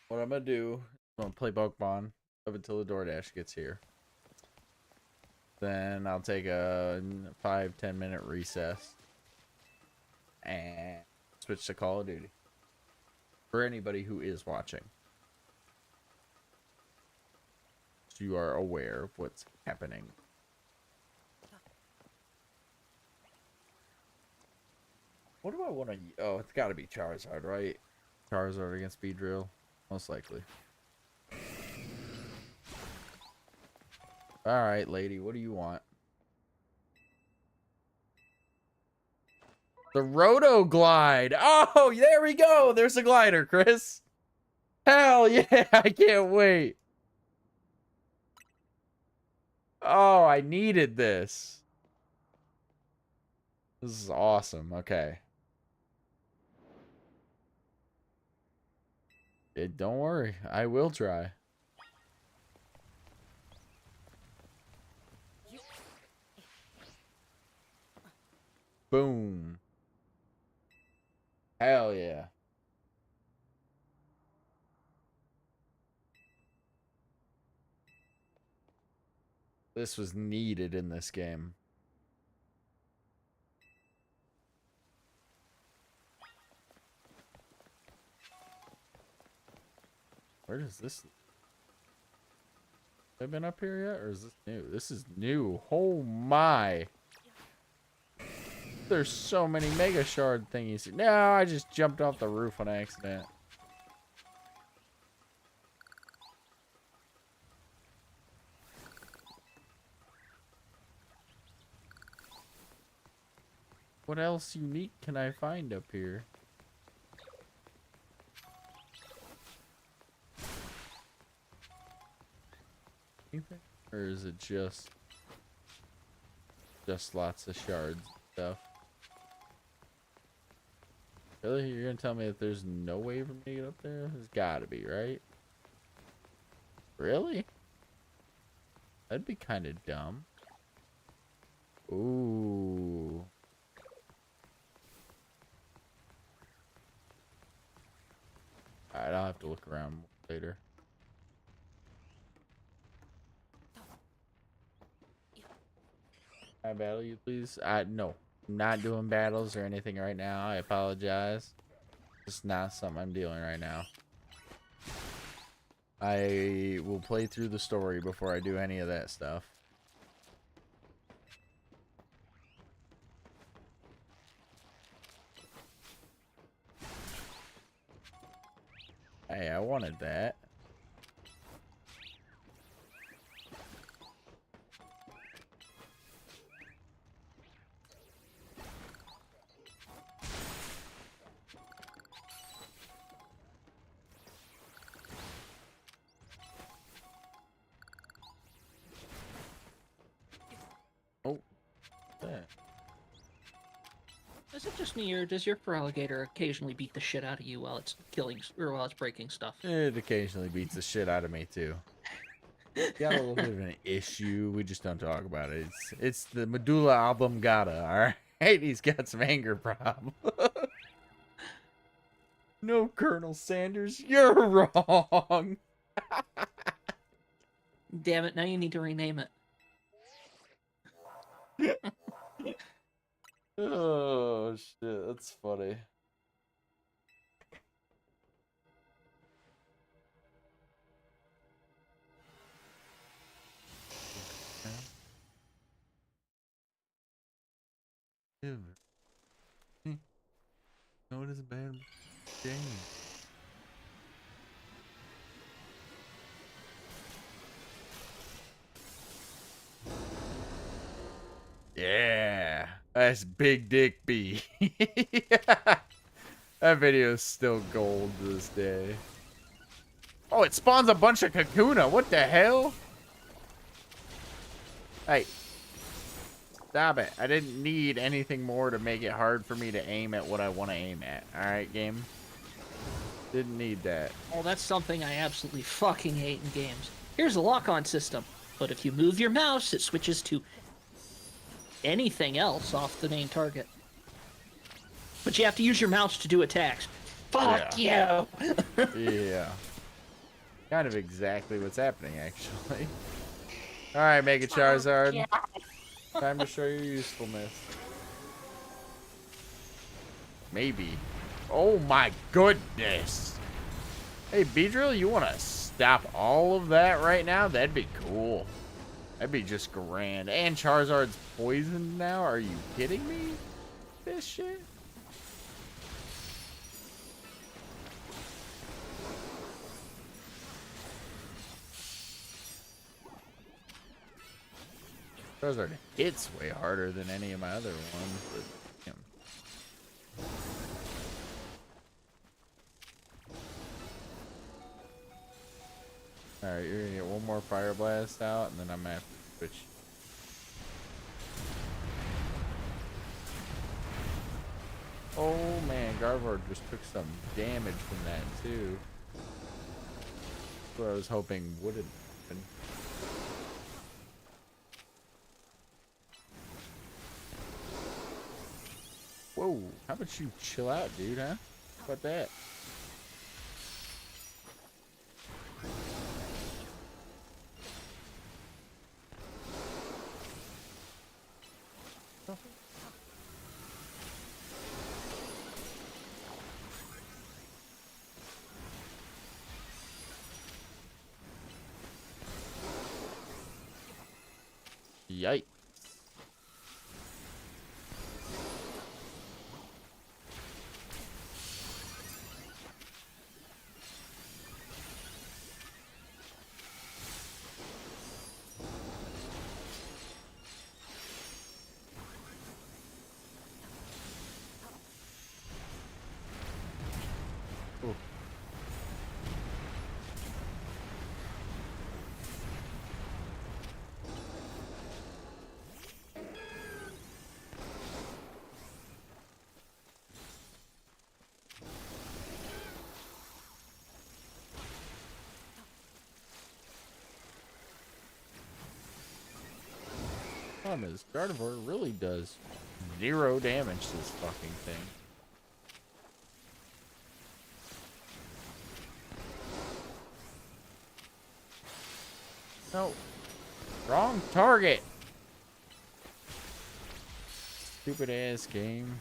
What I'm gonna do, I'm gonna play Pokemon up until the DoorDash gets here. Then I'll take a 5-10 minute recess and switch to Call of Duty. For anybody who is watching, so you are aware of what's happening. What do I want to? Oh, it's got to be Charizard, right? Charizard against Beedrill, most likely. All right, lady, what do you want? The Roto Glide. Oh, there we go. There's a glider, Chris. Hell yeah, I can't wait. Oh, I needed this. This is awesome. Okay. Don't worry. I will try. Boom. Hell yeah. This was needed in this game. Where does this... Have I been up here yet? Or is this new? This is new. Oh my. There's so many Mega Shard thingies. No, I just jumped off the roof on accident. What else unique can I find up here? Anything? Or is it just... just lots of shards and stuff. Really? You're gonna tell me that there's no way for me to get up there? There's gotta be, right? Really? That'd be kind of dumb. Ooh. Alright, I'll have to look around later. Can I battle you, please? No. I'm not doing battles or anything right now. I apologize. It's not something I'm doing right now. I will play through the story before I do any of that stuff. Hey, I wanted that. Oh, that. Is it just me, or does your alligator occasionally beat the shit out of you while it's killing or while it's breaking stuff? It occasionally beats the shit out of me too. Got a little bit of an issue. We just don't talk about it. It's the medulla oblongata. All right, he's got some anger problem. No, Colonel Sanders, you're wrong. Damn it! Now you need to rename it. Oh shit, that's funny. No, it is a bad game. Yeah, that's Big Dick B. That video is still gold to this day. Oh, it spawns a bunch of Kakuna. What the hell? Hey. Stop it. I didn't need anything more to make it hard for me to aim at what I want to aim at. Alright, game? Didn't need that. Oh, that's something I absolutely fucking hate in games. Here's a lock-on system, but if you move your mouse, it switches to anything else off the main target. But you have to use your mouse to do attacks. Fuck you! Yeah. Kind of exactly what's happening, actually. Alright, Mega Charizard. Time to show your usefulness. Maybe. Oh my goodness. Hey, Beedrill, you want to stop all of that right now? That'd be cool. That'd be just grand. And Charizard's poisoned now? Are you kidding me? This shit? Charizard hits way harder than any of my other ones, but damn. Alright, you're gonna get one more Fire Blast out, and then I'm gonna have to switch. Oh man, Garvard just took some damage from that too. That's what I was hoping wouldn't happen. Whoa, how about you chill out, dude, huh? How about that? Yikes. Ooh. Oh, this Gardevoir really does 0 damage to this fucking thing. No. Wrong target. Stupid ass game.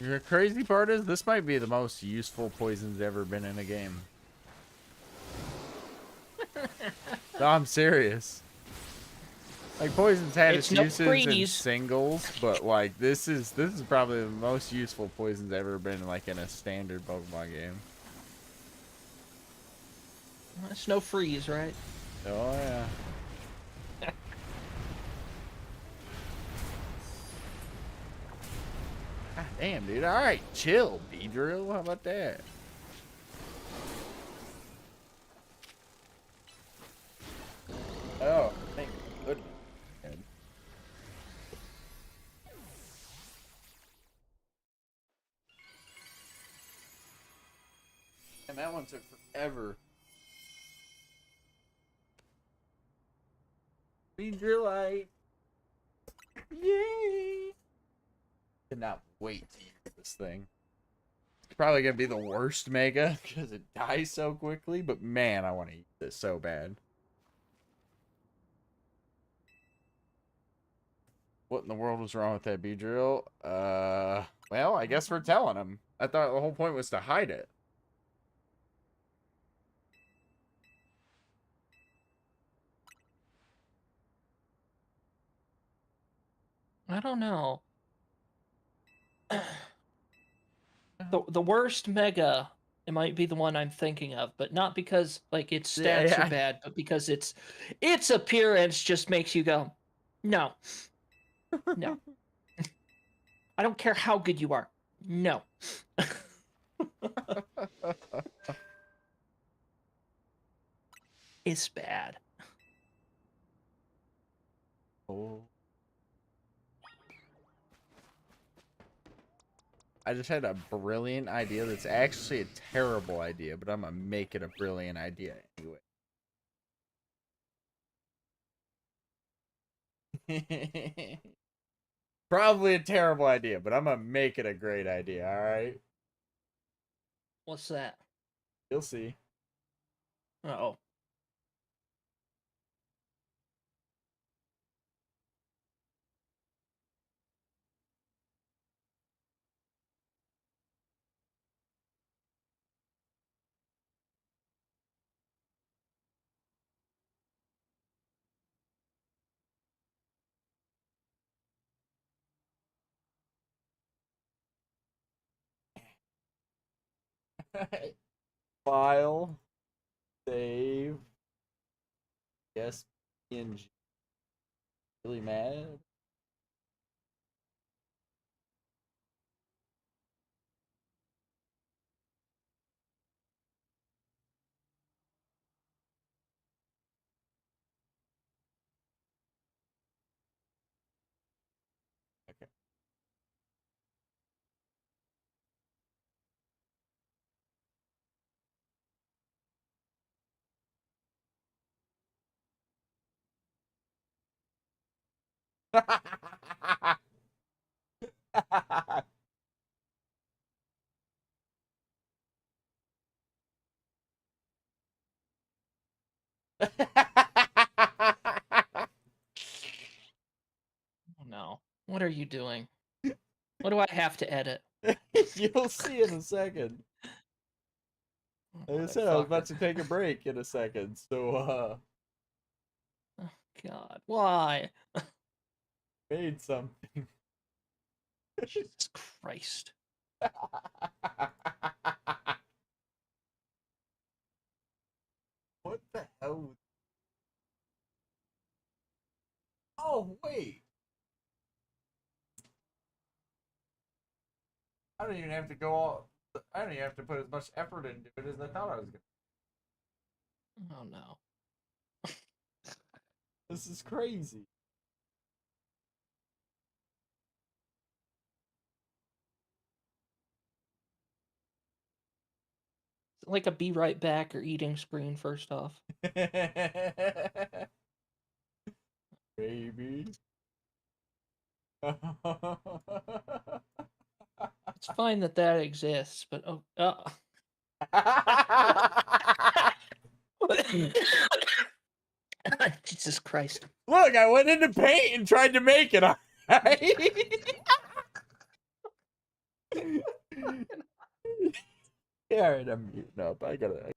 The crazy part is this might be the most useful poison's ever been in a game. No, I'm serious. Like poison's had its no uses in freeze. singles, but like this is probably the most useful poison's ever been like in a standard Pokemon game. It's no freeze, right? Oh yeah. God damn, dude. All right, chill, Beedrill. How about that? Oh, thank goodness. And that one took forever. Beedrillite. Yay! Cannot wait to use this thing. It's probably gonna be the worst Mega because it dies so quickly, but man, I want to use this so bad. What in the world was wrong with that Beedrill? Well, I guess we're telling him. I thought the whole point was to hide it. I don't know. The worst Mega, it might be the one I'm thinking of, but not because like its Yeah, stats yeah. are bad, but because its appearance just makes you go, no, no. I don't care how good you are, no. It's bad. Oh. I just had a brilliant idea that's actually a terrible idea, but I'm gonna make it a brilliant idea anyway. Probably a terrible idea, but I'm gonna make it a great idea, alright? What's that? You'll see. Oh. File. Save. Yes, PNG. Really mad? Oh no. What are you doing? What do I have to edit? You'll see in a second. Like I said, I was about to take a break in a second, so Oh, God, why? made something. Jesus Christ. What the hell? Oh wait. I don't even have to go all. I don't even have to put as much effort into it as I thought I was gonna. Oh no. This is crazy. Like a be right back or eating screen first off. Baby. It's fine that that exists, but Jesus Christ. Look, I went into paint and tried to make it. Yeah, alright, I'm muting up. I gotta.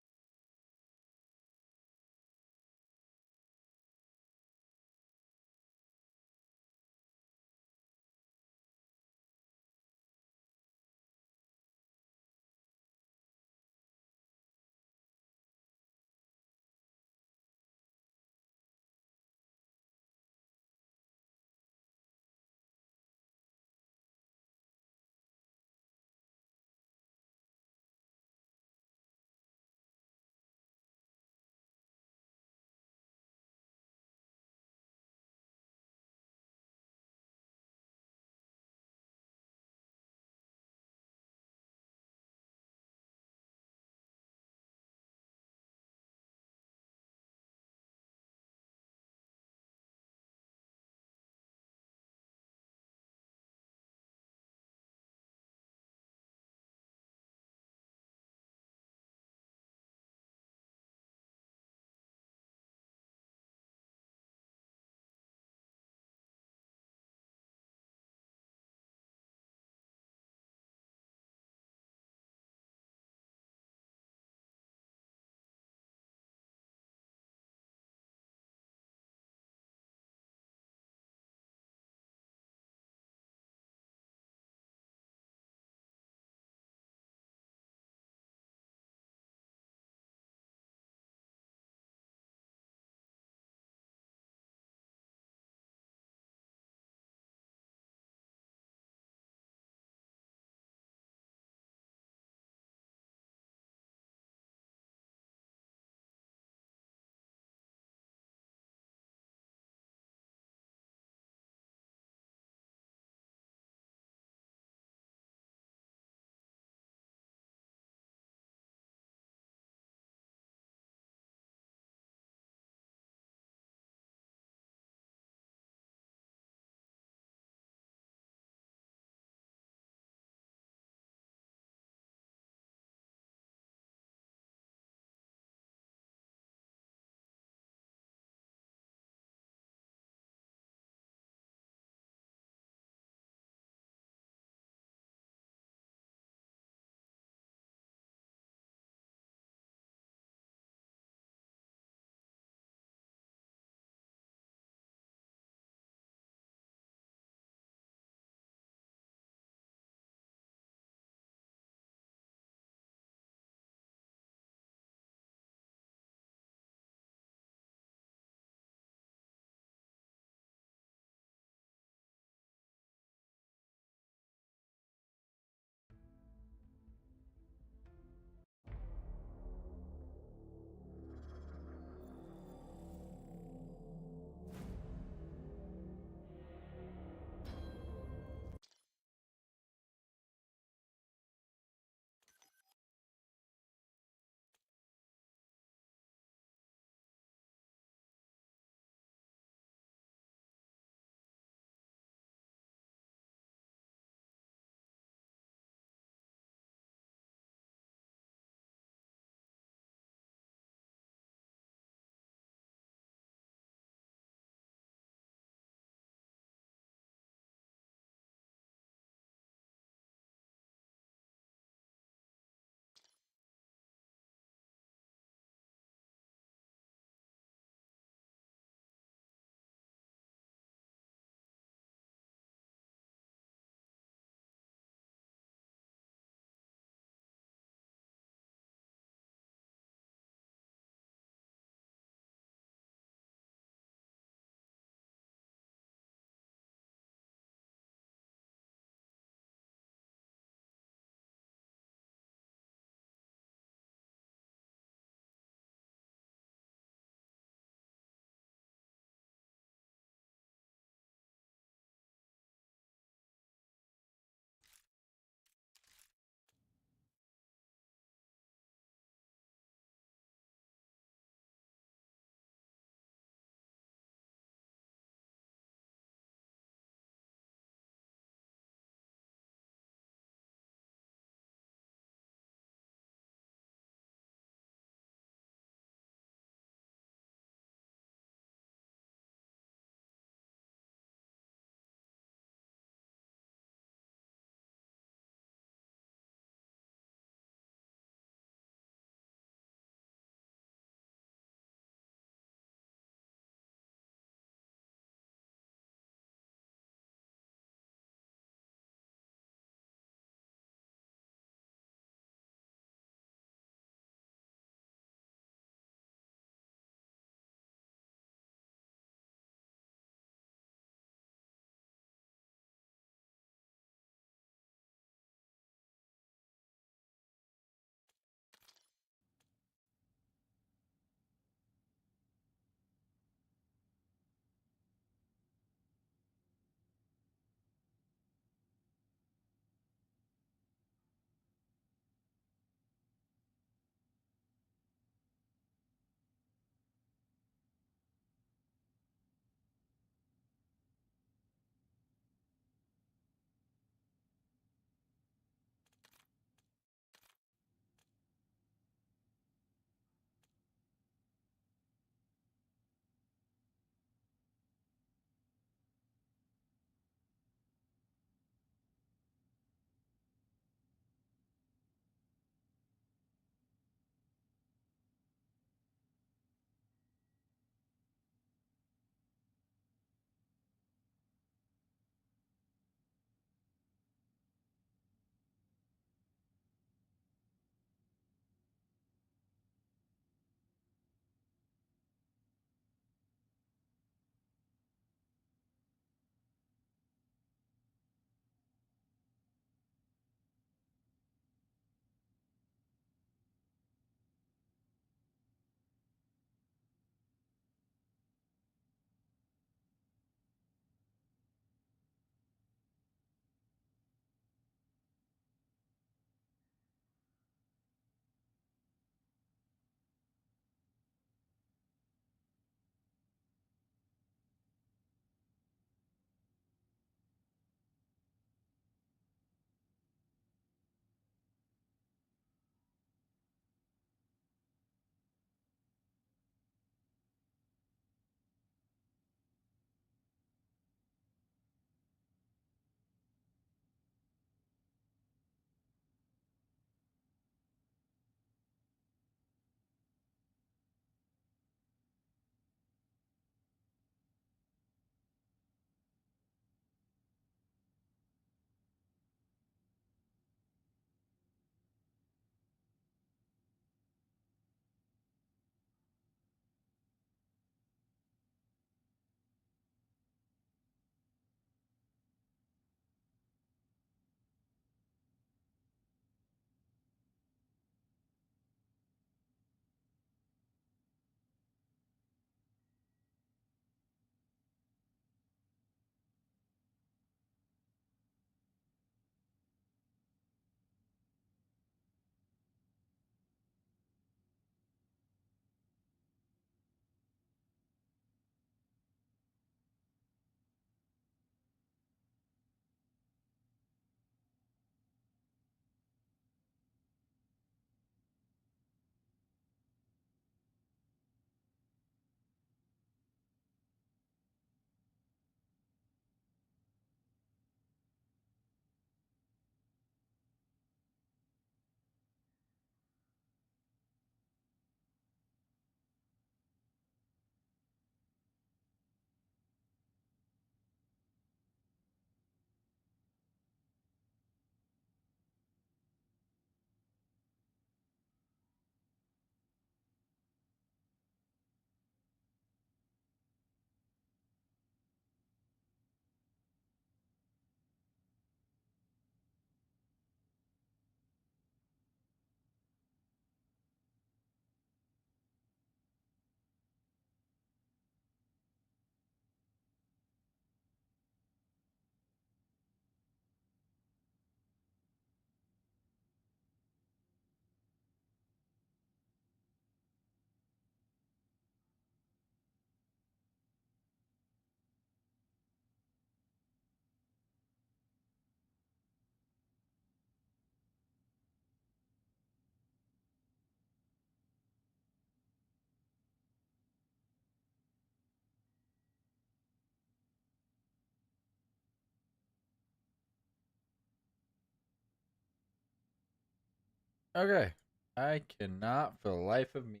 Okay. I cannot for the life of me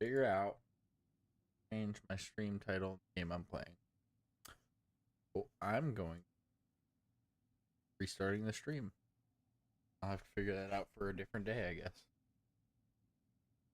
figure out change my stream title of the game I'm playing. So I'm going restarting the stream. I'll have to figure that out for a different day, I guess.